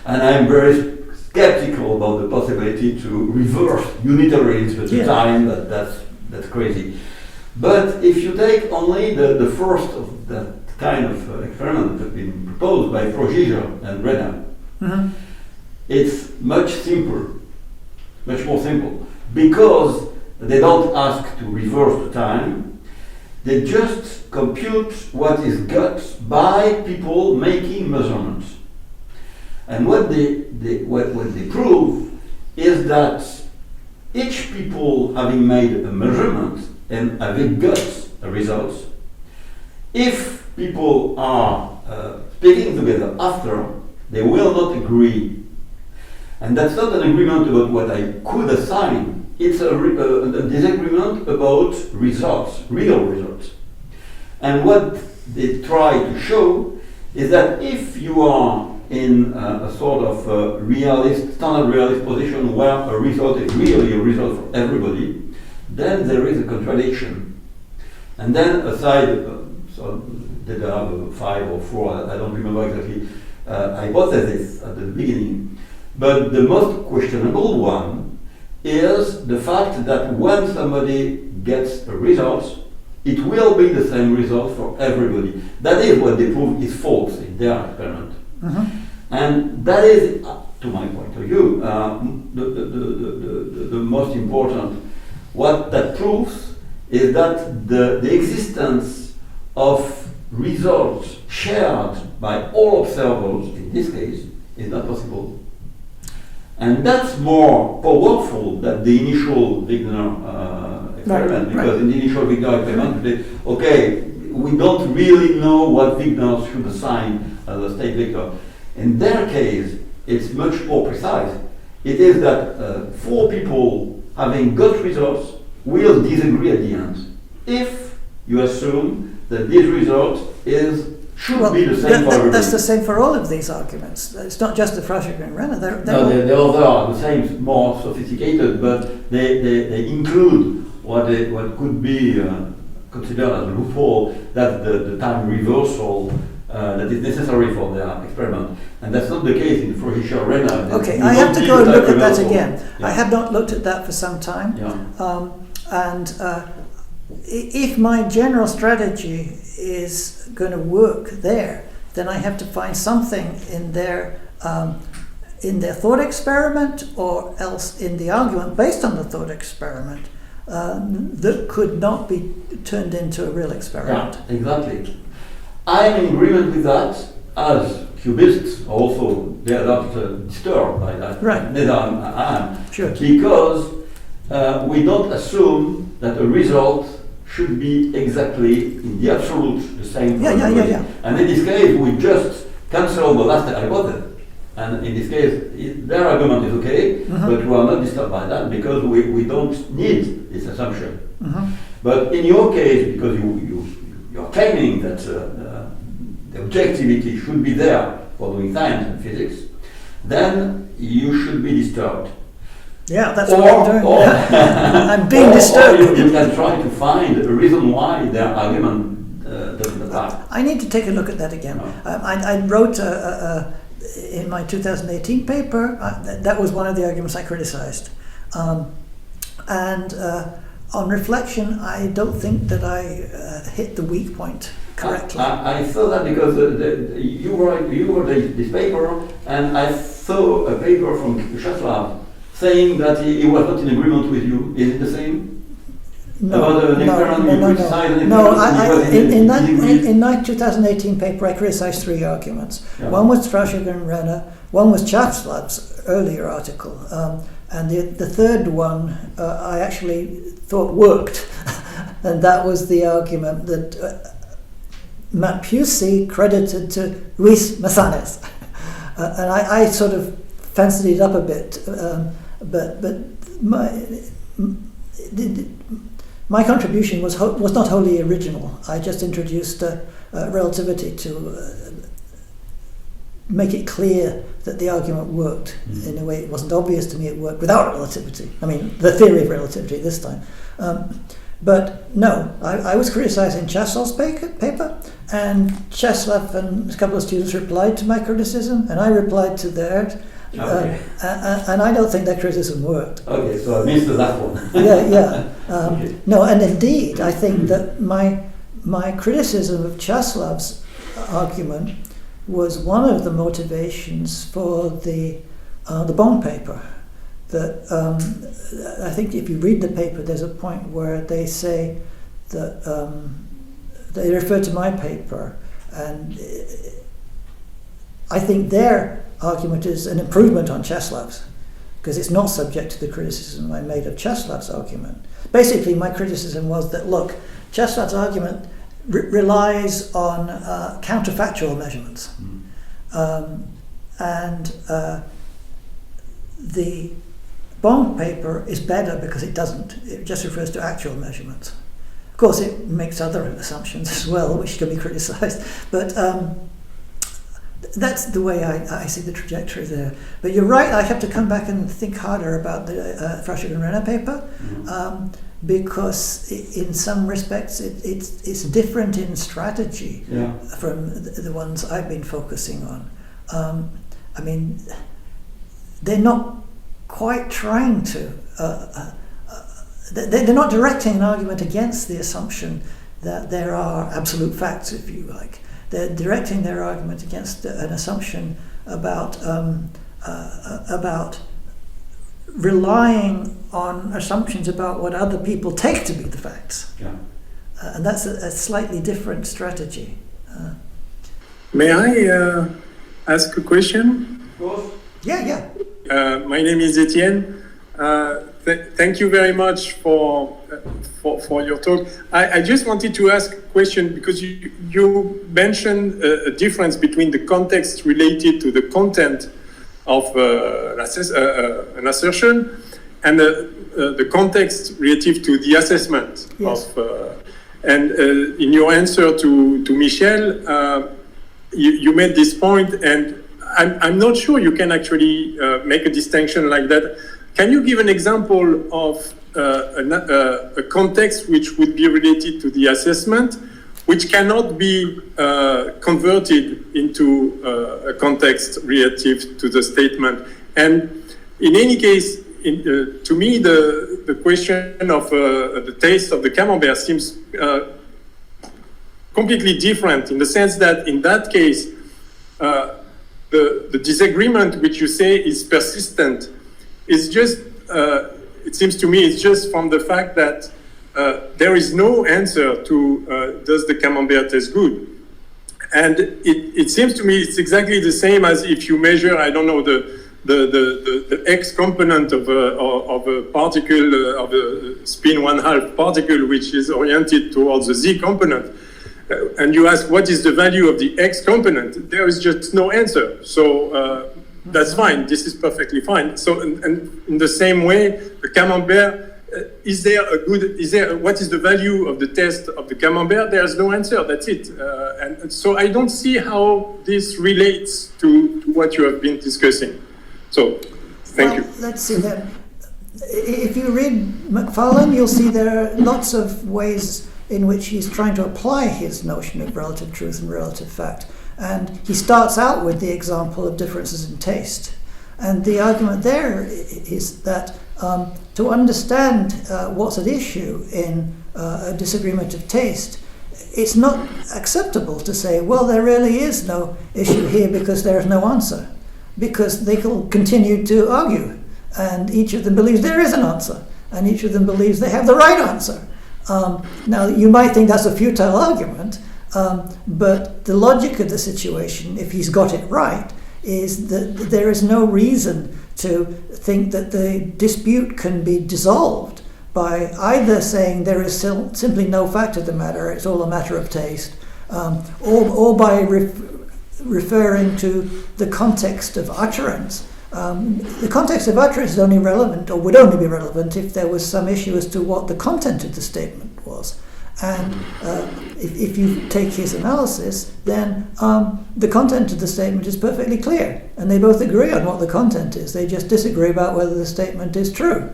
And I'm very skeptical about the possibility to reverse unitary into time, that's crazy. But if you take only the first of that kind of experiment that have been proposed by Progija and Renner, it's much simpler, much more simple, because they don't ask to reverse the time. They just compute what is got by people making measurements. And what they prove is that each people having made a measurement and having got a result, if people are speaking together after, they will not agree. And that's not an agreement about what I could assign. It's a disagreement about results, real results. And what they try to show is that if you are in a sort of standard realist position where a result is really a result for everybody, then there is a contradiction. And then aside, so they have 5 or 4, I don't remember exactly, hypotheses at the beginning. But the most questionable one is the fact that when somebody gets a result, it will be the same result for everybody. That is what they prove is false in their experiment. And that is, to my point of view, the most important. What that proves is that the existence of results shared by all observers, in this case, is not possible. And that's more powerful than the initial Wigner experiment, because in the initial Wigner experiment, we don't really know what Wigner should assign as a state vector. In their case, it's much more precise. It is that 4 people having got results will disagree at the end, if you assume that this result should be the same for everybody. That's the same for all of these arguments. It's not just the Frasher and Renner. The other are the same, more sophisticated, but they include what could be considered as a loophole, that the time reversal that is necessary for their experiment. And that's not the case in Frasher Renner. Okay, I have to go and look at that again. Yeah. I have not looked at that for some time. Yeah. If my general strategy is going to work there, then I have to find something in their thought experiment, or else in the argument based on the thought experiment, that could not be turned into a real experiment. Yeah, exactly. I'm in agreement with that. As cubists, also they are not disturbed by that. Right. Neither I am. Sure. Because we don't assume that a result should be exactly in the absolute the same for everybody. Yeah. And in this case, we just cancel the last hypothesis. And in this case, their argument is okay, but we are not disturbed by that because we don't need this assumption. But in your case, because you're claiming that the objectivity should be there for doing science and physics, then you should be disturbed. Yeah, that's what I'm doing. I'm being disturbed. Or you can try to find a reason why their argument doesn't apply. I need to take a look at that again. I wrote in my 2018 paper, that was one of the arguments I criticized. And on reflection, I don't think that I hit the weak point correctly. I saw that because you wrote this paper, and I saw a paper from Shaslav saying that he was not in agreement with you. Is it the same? No. In my 2018 paper, I criticized 3 arguments. Yeah. One was Strasser and Renner, one was Chaslav's earlier article, and the third one I actually thought worked, and that was the argument that Matt Pusey credited to Luis Massanes. And I sort of fancied it up a bit, but my contribution was not wholly original. I just introduced relativity to make it clear that the argument worked in a way it wasn't obvious to me it worked without relativity. I mean, the theory of relativity this time. But no, I was criticizing Chaslov's paper, and Chaslov and a couple of students replied to my criticism, and I replied to theirs. Okay. And I don't think that criticism worked. Okay, so I missed the last one. Yeah. Okay. No, and indeed, I think that my criticism of Chaslov's argument was one of the motivations for the Bond paper. That I think if you read the paper, there's a point where they say that they refer to my paper, and I think their argument is an improvement on Chaslov's, because it's not subject to the criticism I made of Chaslov's argument. Basically, my criticism was that, look, Chaslov's argument relies on counterfactual measurements. And the Bond paper is better because it doesn't. It just refers to actual measurements. Of course, it makes other assumptions as well, which can be criticized. But that's the way I see the trajectory there. But you're right, I have to come back and think harder about the Frashik and Renner paper, because in some respects it's different in strategy from the ones I've been focusing on. I mean, they're not quite trying to, they're not directing an argument against the assumption that there are absolute facts, if you like. They're directing their argument against an assumption about relying on assumptions about what other people take to be the facts. And that's a slightly different strategy. May I ask a question? Of course. Yeah. My name is Etienne. Thank you very much for your talk. I just wanted to ask a question, because you mentioned a difference between the context related to the content of an assertion and the context relative to the assessment. Yes. And in your answer to Michel, you made this point, and I'm not sure you can actually make a distinction like that. Can you give an example of a context which would be related to the assessment, which cannot be converted into a context relative to the statement? And in any case, to me, the question of the taste of the camembert seems completely different, in the sense that in that case, the disagreement which you say is persistent is just, it seems to me, it's just from the fact that there is no answer to does the camembert taste good? And it seems to me it's exactly the same as if you measure, I don't know, the X component of a particle, of a spin 1/2 particle, which is oriented towards the Z component. And you ask, what is the value of the X component? There is just no answer. So that's fine. This is perfectly fine. So, and in the same way, the camembert, what is the value of the test of the camembert? There's no answer. That's it. And so I don't see how this relates to what you have been discussing. So, thank you. Let's see then. If you read Macfarlane, you'll see there are lots of ways in which he's trying to apply his notion of relative truth and relative fact. And he starts out with the example of differences in taste. And the argument there is that to understand what's at issue in a disagreement of taste, it's not acceptable to say, well, there really is no issue here because there's no answer. Because they will continue to argue. And each of them believes there is an answer. And each of them believes they have the right answer. Now, you might think that's a futile argument, but the logic of the situation, if he's got it right, is that there is no reason to think that the dispute can be dissolved by either saying there is simply no fact of the matter, it's all a matter of taste, or by referring to the context of utterance The context of utterance is only relevant, or would only be relevant, if there was some issue as to what the content of the statement was. And if you take his analysis, then the content of the statement is perfectly clear, and they both agree on what the content is. They just disagree about whether the statement is true.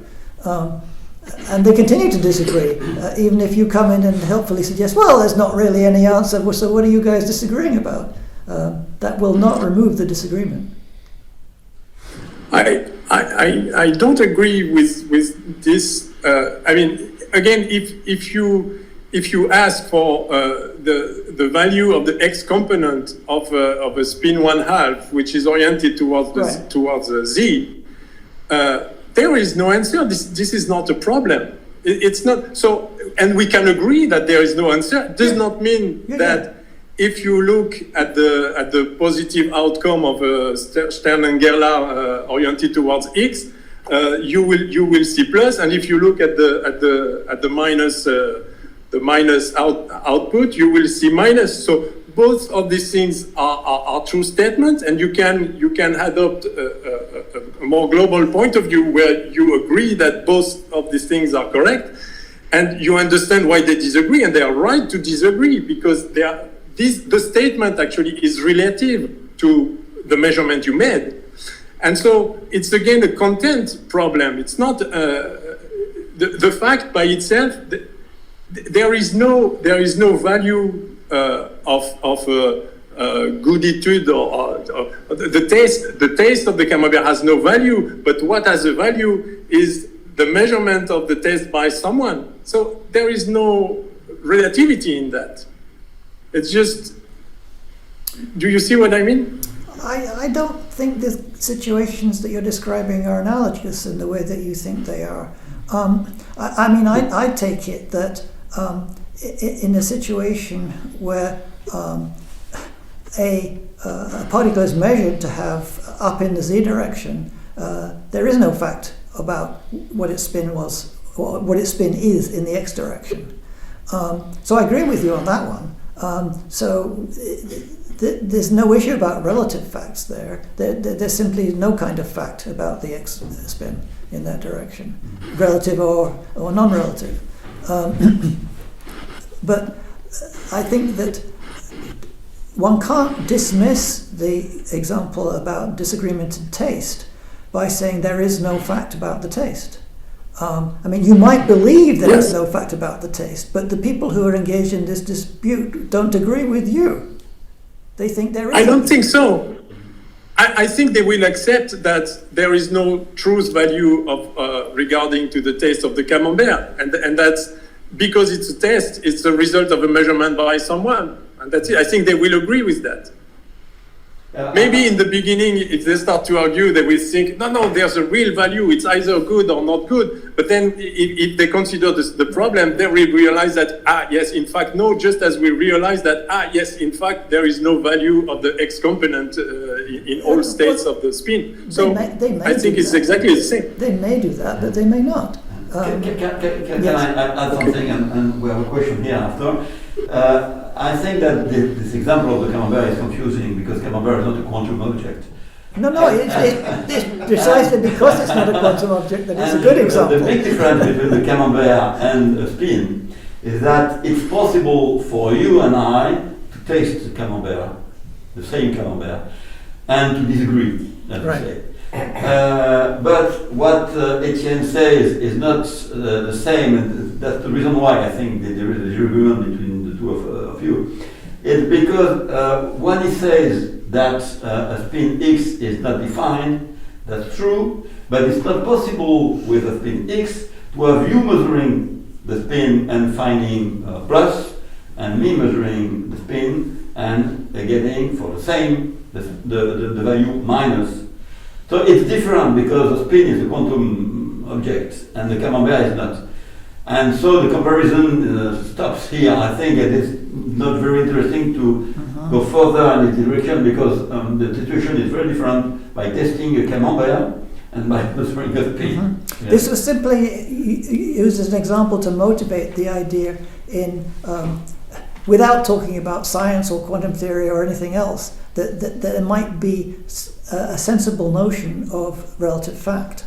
And they continue to disagree, even if you come in and helpfully suggest, well, there's not really any answer, well, so what are you guys disagreeing about? That will not remove the disagreement. I don't agree with this. I mean, again, if you ask for the value of the x component of a spin 1/2, which is oriented towards z, there is no answer. This is not a problem. It's not so, and we can agree that there is no answer. It does not mean that if you look at the positive outcome of Stern and Gerlach oriented towards x, you will see plus, and if you look at the minus output, you will see minus. So both of these things are true statements, and you can adopt a more global point of view where you agree that both of these things are correct, and you understand why they disagree, and they are right to disagree because the statement actually is relative to the measurement you made, and so it's again a content problem. It's not the fact by itself. There is no value of gooditude or the taste of the camembert has no value, but what has a value is the measurement of the taste by someone. So there is no relativity in that. It's just, do you see what I mean? I don't think the situations that you're describing are analogous in the way that you think they are. I take it that in a situation where a particle is measured to have up in the z direction, there is no fact about what its spin was or what its spin is in the x direction. So I agree with you on that one. There's no issue about relative facts there. There's simply no kind of fact about the x spin in that direction, relative or non-relative. But I think that one can't dismiss the example about disagreement in taste by saying there is no fact about the taste. You might believe there is no fact about the taste, but the people who are engaged in this dispute don't agree with you. They think there is. I don't think so. I think they will accept that there is no truth value of regarding to the taste of the camembert, and that's because it's a test. It's a result of a measurement by someone, and that's it. I think they will agree with that. Maybe in the beginning, if they start to argue, they will think, no, there's a real value. It's either good or not good. But then if they consider the problem, they will realize that, yes, in fact, no, just as we realize that, yes, in fact, there is no value of the X component in all states of the spin. So they may I think it's exactly the same. They may do that, but they may not. Can I add something? And we have a question here after. I think that this example of the camembert is confusing because camembert is not a quantum object. No, it's precisely because it's not a quantum object that it's a good example. The big difference between the camembert and a spin is that it's possible for you and I to taste the camembert, the same camembert, and to disagree, let me say. But what Etienne says is not the same, and that's the reason why I think that there is a disagreement between the two of you. It's because when he says that a spin x is not defined, that's true, but it's not possible with a spin x to have you measuring the spin and finding plus, and me measuring the spin and getting for the same the value minus. So it's different because the spin is a quantum object and the camembert is not. And so the comparison stops here. I think it is not very interesting to go further in this direction because the situation is very different by testing a camembert and by measuring a spin. Yeah. This was simply used as an example to motivate the idea in without talking about science or quantum theory or anything else, that there might be a sensible notion of relative fact.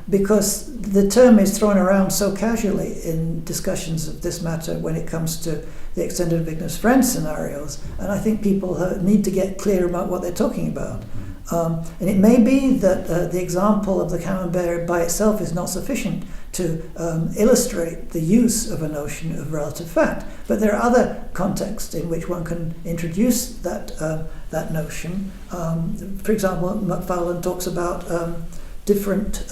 Because the term is thrown around so casually in discussions of this matter when it comes to the extended Wigner's friend scenarios, and I think people need to get clear about what they're talking about. And it may be that the example of the camembert by itself is not sufficient to illustrate the use of a notion of relative fact, but there are other contexts in which one can introduce that notion. For example, McFarlane talks about different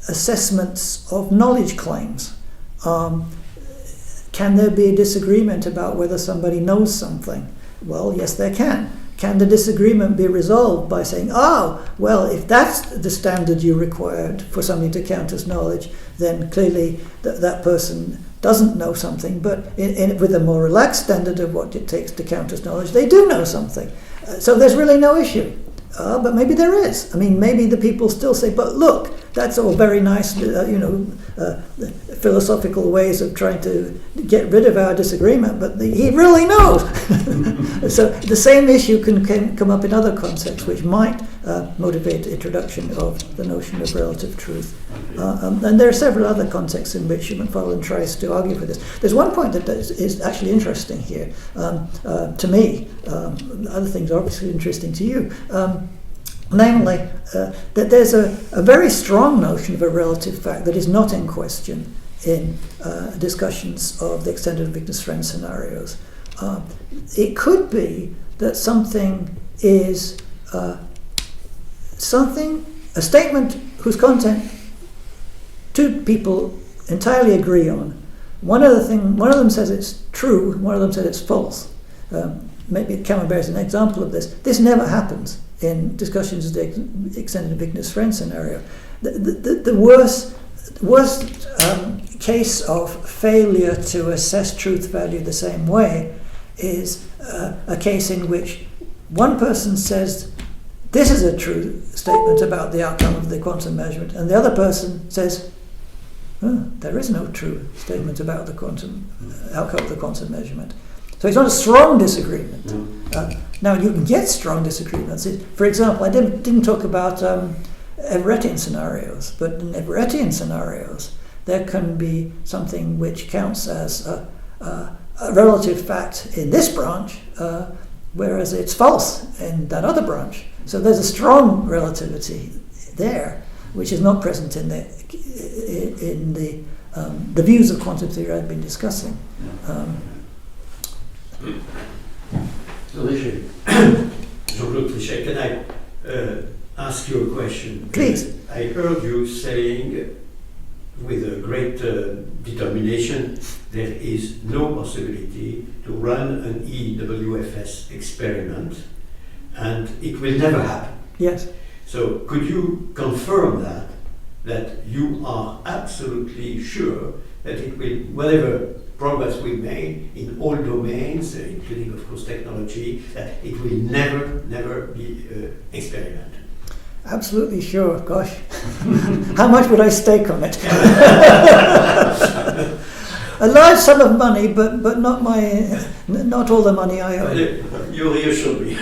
assessments of knowledge claims. Can there be a disagreement about whether somebody knows something? Well, yes, there can. Can the disagreement be resolved by saying, oh, well, if that's the standard you required for somebody to count as knowledge, then clearly that person doesn't know something, but with a more relaxed standard of what it takes to count as knowledge, they do know something. So there's really no issue. But maybe there is. I mean, maybe the people still say, but look, that's all very nice, philosophical ways of trying to get rid of our disagreement, but he really knows. So the same issue can come up in other contexts, which might motivate the introduction of the notion of relative truth. And there are several other contexts in which McFarlane tries to argue for this. There's one point that is actually interesting here to me. Other things are obviously interesting to you. Namely, that there's a very strong notion of a relative fact that is not in question in discussions of the extended Wigner's friend scenarios. It could be that something is a statement whose content two people entirely agree on. One of them says it's true, one of them says it's false. Maybe Camembert is an example of this. This never happens in discussions of the extended Wigner's friend scenario. The worst case of failure to assess truth value the same way is a case in which one person says this is a true statement about the outcome of the quantum measurement, and the other person says there is no true statement about the quantum outcome of the quantum measurement. So it's not a strong disagreement. Now you can get strong disagreements. For example, I didn't talk about Everettian scenarios, but in Everettian scenarios there can be something which counts as a relative fact in this branch, whereas it's false in that other branch. So there's a strong relativity there, which is not present in the views of quantum theory I've been discussing. Jean-Claude Trichet, can I ask you a question? Please. I heard you saying with a great determination there is no possibility to run an EWFS experiment and it will never happen. Yes. So could you confirm that you are absolutely sure that it will, whatever progress we made in all domains, including of course technology, that it will never be experimented? Absolutely sure. Gosh, how much would I stake on it? A large sum of money, but not all the money I own. You reassure me.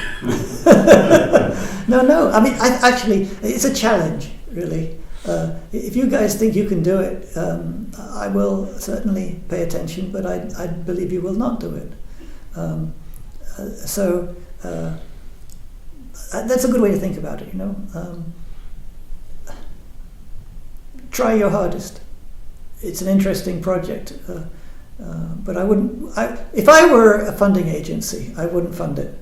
No. I mean, actually, it's a challenge, really. If you guys think you can do it, I will certainly pay attention, but I believe you will not do it. That's a good way to think about it, try your hardest. It's an interesting project, but I wouldn't. If I were a funding agency, I wouldn't fund it.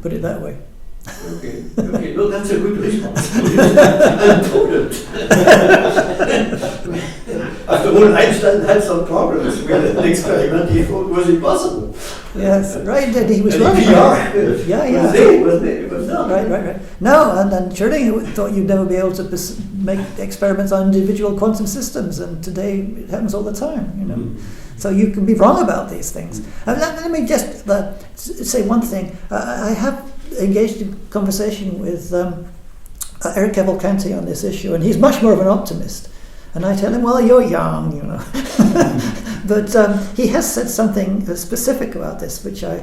Put it that way. Okay. No, that's a good response. And prudent. After all, Einstein had some problems with an experiment he thought was impossible. Yes, right. And he was and right. Yeah. It was not. Right. No, and Schrödinger thought you'd never be able to make experiments on individual quantum systems, and today it happens all the time. So you can be wrong about these things. Let me just say one thing. I have engaged in conversation with Eric Cavalcanti on this issue, and he's much more of an optimist. And I tell him, well, you're young, But he has said something specific about this, which I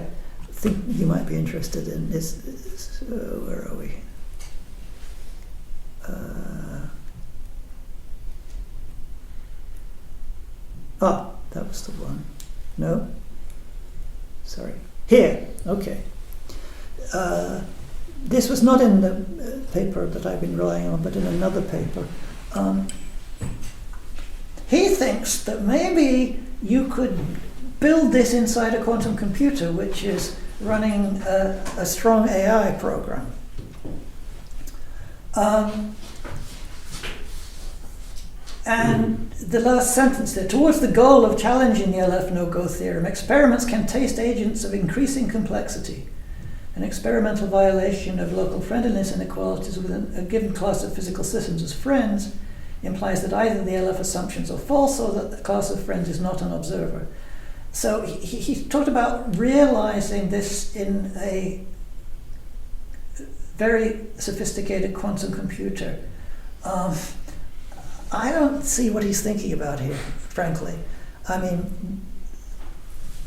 think you might be interested in. Where are we? That was the one. No? Sorry. Here. Okay. This was not in the paper that I've been relying on, but in another paper. He thinks that maybe you could build this inside a quantum computer, which is running a strong AI program. And the last sentence there, towards the goal of challenging the LF no-go theorem, experiments can taste agents of increasing complexity. An experimental violation of local friendliness inequalities within a given class of physical systems as friends implies that either the LF assumptions are false or that the class of friends is not an observer. So he talked about realizing this in a very sophisticated quantum computer. I don't see what he's thinking about here, frankly. I mean,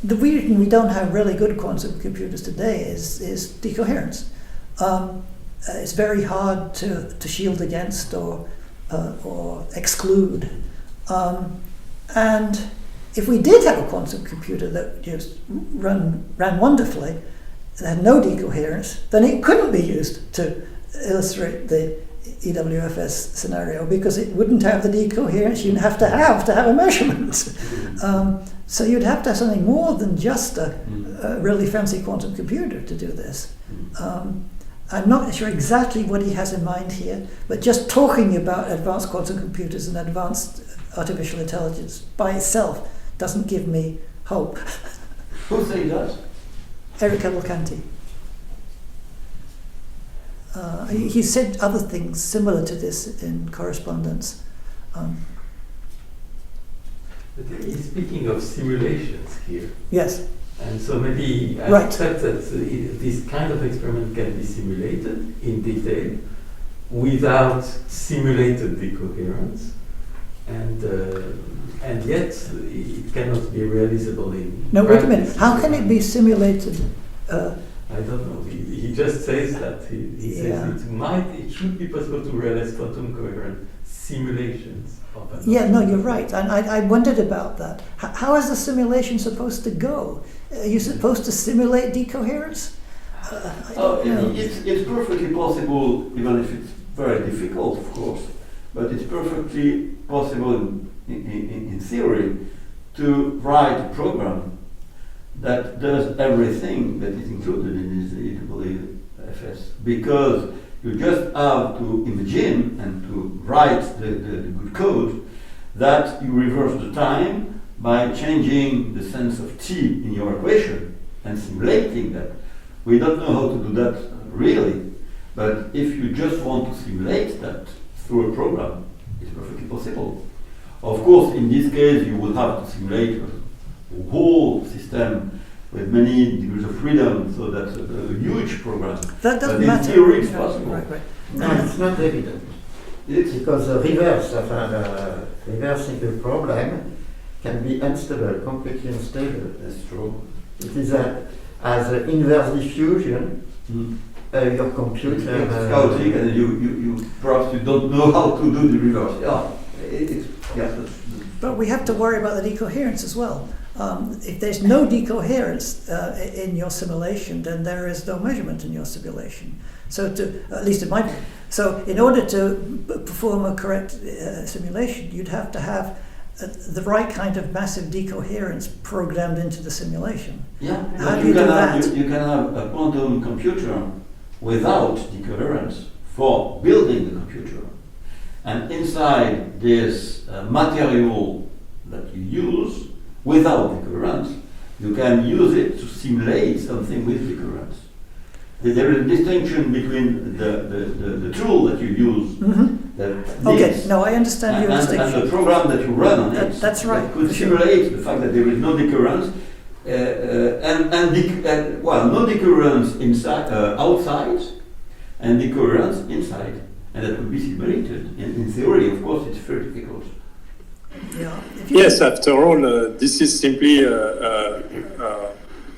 the reason we don't have really good quantum computers today is decoherence. It's very hard to shield against or exclude. And if we did have a quantum computer that just ran wonderfully, that had no decoherence, then it couldn't be used to illustrate the EWFS scenario, because it wouldn't have the decoherence you'd have to have a measurement. So you'd have to have something more than just a really fancy quantum computer to do this. I'm not sure exactly what he has in mind here, but just talking about advanced quantum computers and advanced artificial intelligence by itself doesn't give me hope. Who said that? Eric Cavalcanti. He said other things similar to this in correspondence. But he's speaking of simulations here. Yes. And so maybe I Right. accept that this kind of experiment can be simulated in detail without simulated decoherence, and yet it cannot be realizable in No, wait a minute. practice. How can it be simulated? I don't know. He just says that he says it should be possible to realize quantum coherent simulations of an Yeah, no, object. you're right. And I wondered about that. How is the simulation supposed to go? Are you supposed to simulate decoherence? I don't know. It's perfectly possible, even if it's very difficult, of course, but it's perfectly possible in theory to write a program that does everything that is included in this EWFS, because you just have to imagine and to write the good code that you reverse the time by changing the sense of t in your equation and simulating that. We don't know how to do that really, but if you just want to simulate that through a program, it's perfectly possible. Of course, in this case, you will have to simulate a whole system with many degrees of freedom, so that's a huge program. That doesn't but matter. in theory, it's Right, possible. right. No, it's not evident. Because the reverse of a reversible problem can be unstable, completely unstable. That's true. It is as an inverse diffusion, Mm. your computer. It's chaotic, and you perhaps you don't know how to do the reverse. But we have to worry about the decoherence as well. If there's no decoherence in your simulation, then there is no measurement in your simulation. So, at least it might be. So, in order to perform a correct simulation, you'd have to have the right kind of massive decoherence programmed into the simulation. Yeah, How but do you do can that? have, you can have a quantum computer without decoherence for building the computer. And inside this material that you use without decoherence, you can use it to simulate something with decoherence. There is a distinction between the tool that you use that Okay, needs no, I understand your and distinction. the program that you run on it. That's right, That could for sure. simulate the fact that there is no decoherence, no decoherence inside, outside, and decoherence inside, and that would be simulated. In theory, of course, it's very difficult. Yeah. If you Yes, after all, this is simply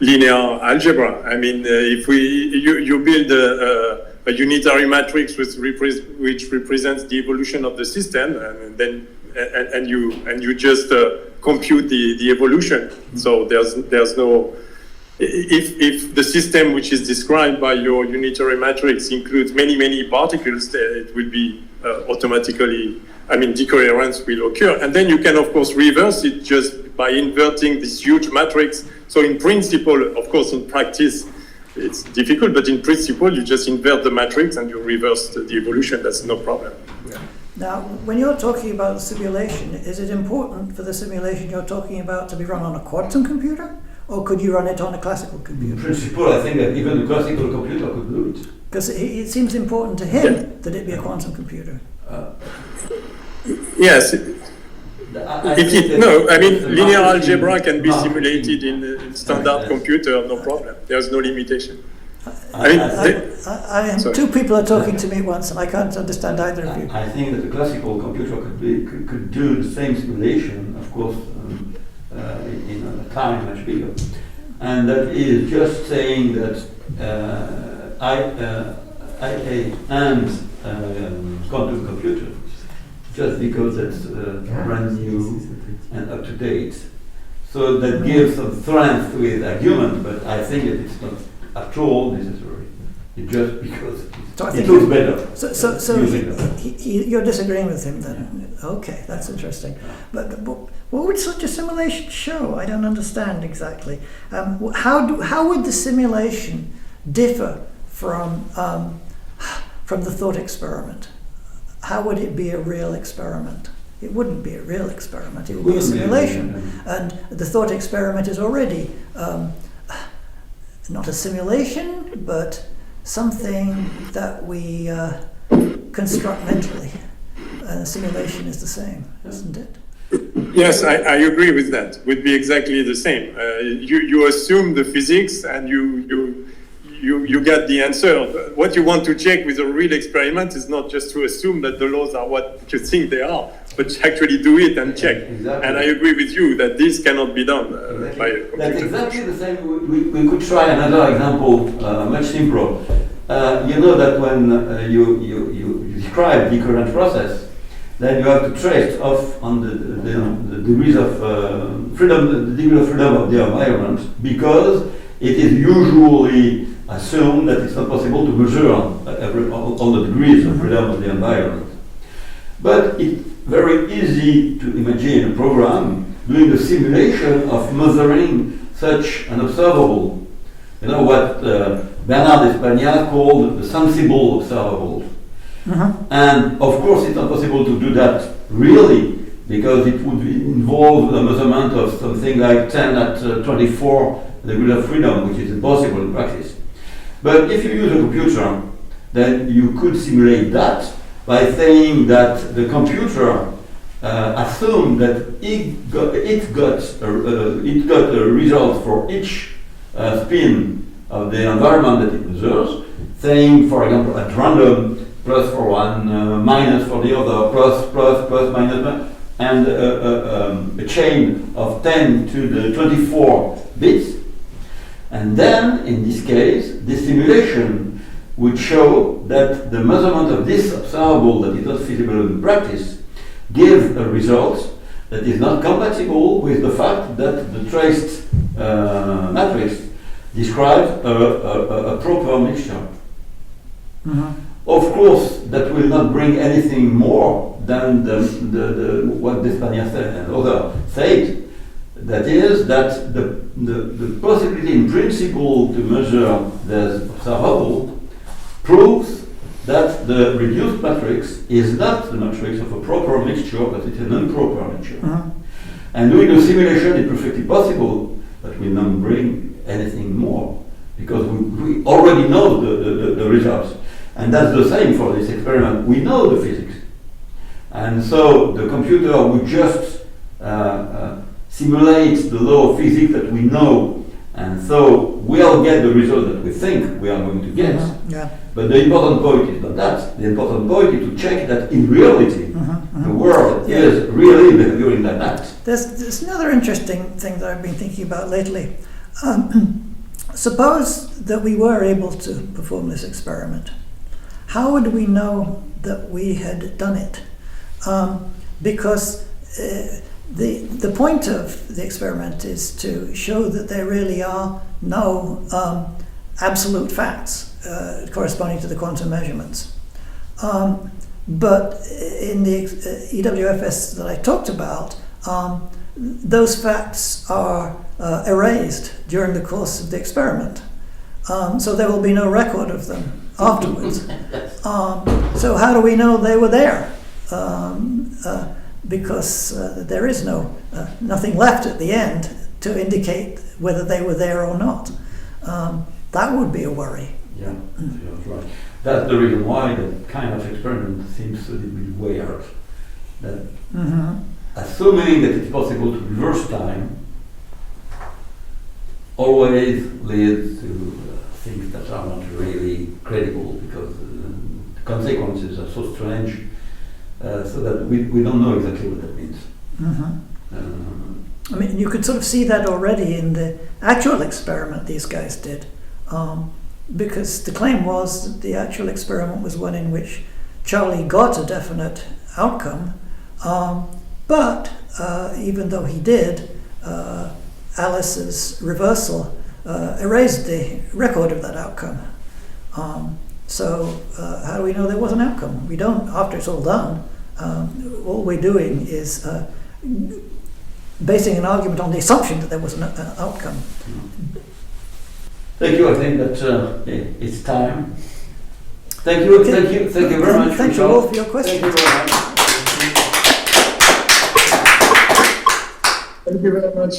linear algebra. I mean, if you build a unitary matrix which represents the evolution of the system, and then you just compute the evolution. So there's no. If the system which is described by your unitary matrix includes many particles, it will be automatically, decoherence will occur. And then you can, of course, reverse it just by inverting this huge matrix. So in principle, of course, in practice, it's difficult, but in principle, you just invert the matrix and you reverse the evolution. That's no problem. Yeah. Now, when you're talking about simulation, is it important for the simulation you're talking about to be run on a quantum computer? Or could you run it on a classical computer? In principle, I think that even a classical computer could do it. Because it seems important to him that it be a quantum computer. Yes. Linear algebra can be No. simulated in standard computer, no problem. There's no limitation. Two people are talking to me at once, and I can't understand either of you. I think that a classical computer could do the same simulation, of course, in a time much bigger, and that is just saying that IA and quantum computer, just because it's brand new and up to date. So that gives some strength with argument, but I think that it's not at all necessary. It's just because it looks better. So you're disagreeing with him then? Okay, that's interesting. But what would such a simulation show? I don't understand exactly. How would the simulation differ from the thought experiment? How would it be a real experiment? It wouldn't be a real experiment. It would be a simulation. And the thought experiment is already not a simulation, but something that we construct mentally. And a simulation is the same, isn't it? Yes, I agree with that. Would be exactly the same. You assume the physics and you get the answer. What you want to check with a real experiment is not just to assume that the laws are what you think they are, but actually do it and check. Exactly. And I agree with you that this cannot be done by a computer. That's exactly the same. We could try another example, much simpler. You know that when you describe the current process, then you have to trace off on the degrees of freedom, the degree of freedom of the environment, because it is usually assumed that it's not possible to measure all the degrees of freedom of the environment. But it's very easy to imagine a program doing a simulation of measuring such an observable. You know what Bernard Espagna called the sensible observable. And of course it's not possible to do that really, because it would involve a measurement of something like 10 at 24 degrees of freedom, which is impossible in practice. But if you use a computer, then you could simulate that by saying that the computer assumed that it got a result for each spin of the environment that it measures, saying, for example, at random, plus for one, minus for the other, plus, minus, and a chain of 10 to the 24 bits. And then, in this case, the simulation would show that the measurement of this observable that is not feasible in practice gives a result that is not compatible with the fact that the traced matrix describes a proper mixture. Of course, that will not bring anything more than what D'Espagna said and others said. That is that the possibility in principle to measure the observable proves that the reduced matrix is not the matrix of a proper mixture, but it's an improper mixture. And doing a simulation is perfectly possible, but will not bring anything more, because we already know the results. And that's the same for this experiment. We know the physics. And so the computer would just simulate the law of physics that we know And so we'll get the result that we think we are going to get. Yeah. But the important point is not that. The important point is to check that in reality, the world is really behaving like that. There's another interesting thing that I've been thinking about lately. Suppose that we were able to perform this experiment. How would we know that we had done it? Because the point of the experiment is to show that there really are no absolute facts corresponding to the quantum measurements. But in the EWFS that I talked about, those facts are erased during the course of the experiment. So there will be no record of them afterwards. So how do we know they were there? Because there is nothing left at the end to indicate whether they were there or not. That would be a worry. Yeah, that's right. That's the reason why that kind of experiment seems a little bit weird. That assuming that it's possible to reverse time always leads to things that are not really credible because the consequences are so strange, so that we don't know exactly what that means. I mean, you could sort of see that already in the actual experiment these guys did. Because the claim was that the actual experiment was one in which Charlie got a definite outcome, but even though he did, Alice's reversal erased the record of that outcome. So how do we know there was an outcome? We don't, after it's all done. All we're doing is basing an argument on the assumption that there was an outcome. Thank you. I think that it's time. Thank you. Okay. Thank you very much. Thank you all for your questions. Thank you very much. Thank you very much.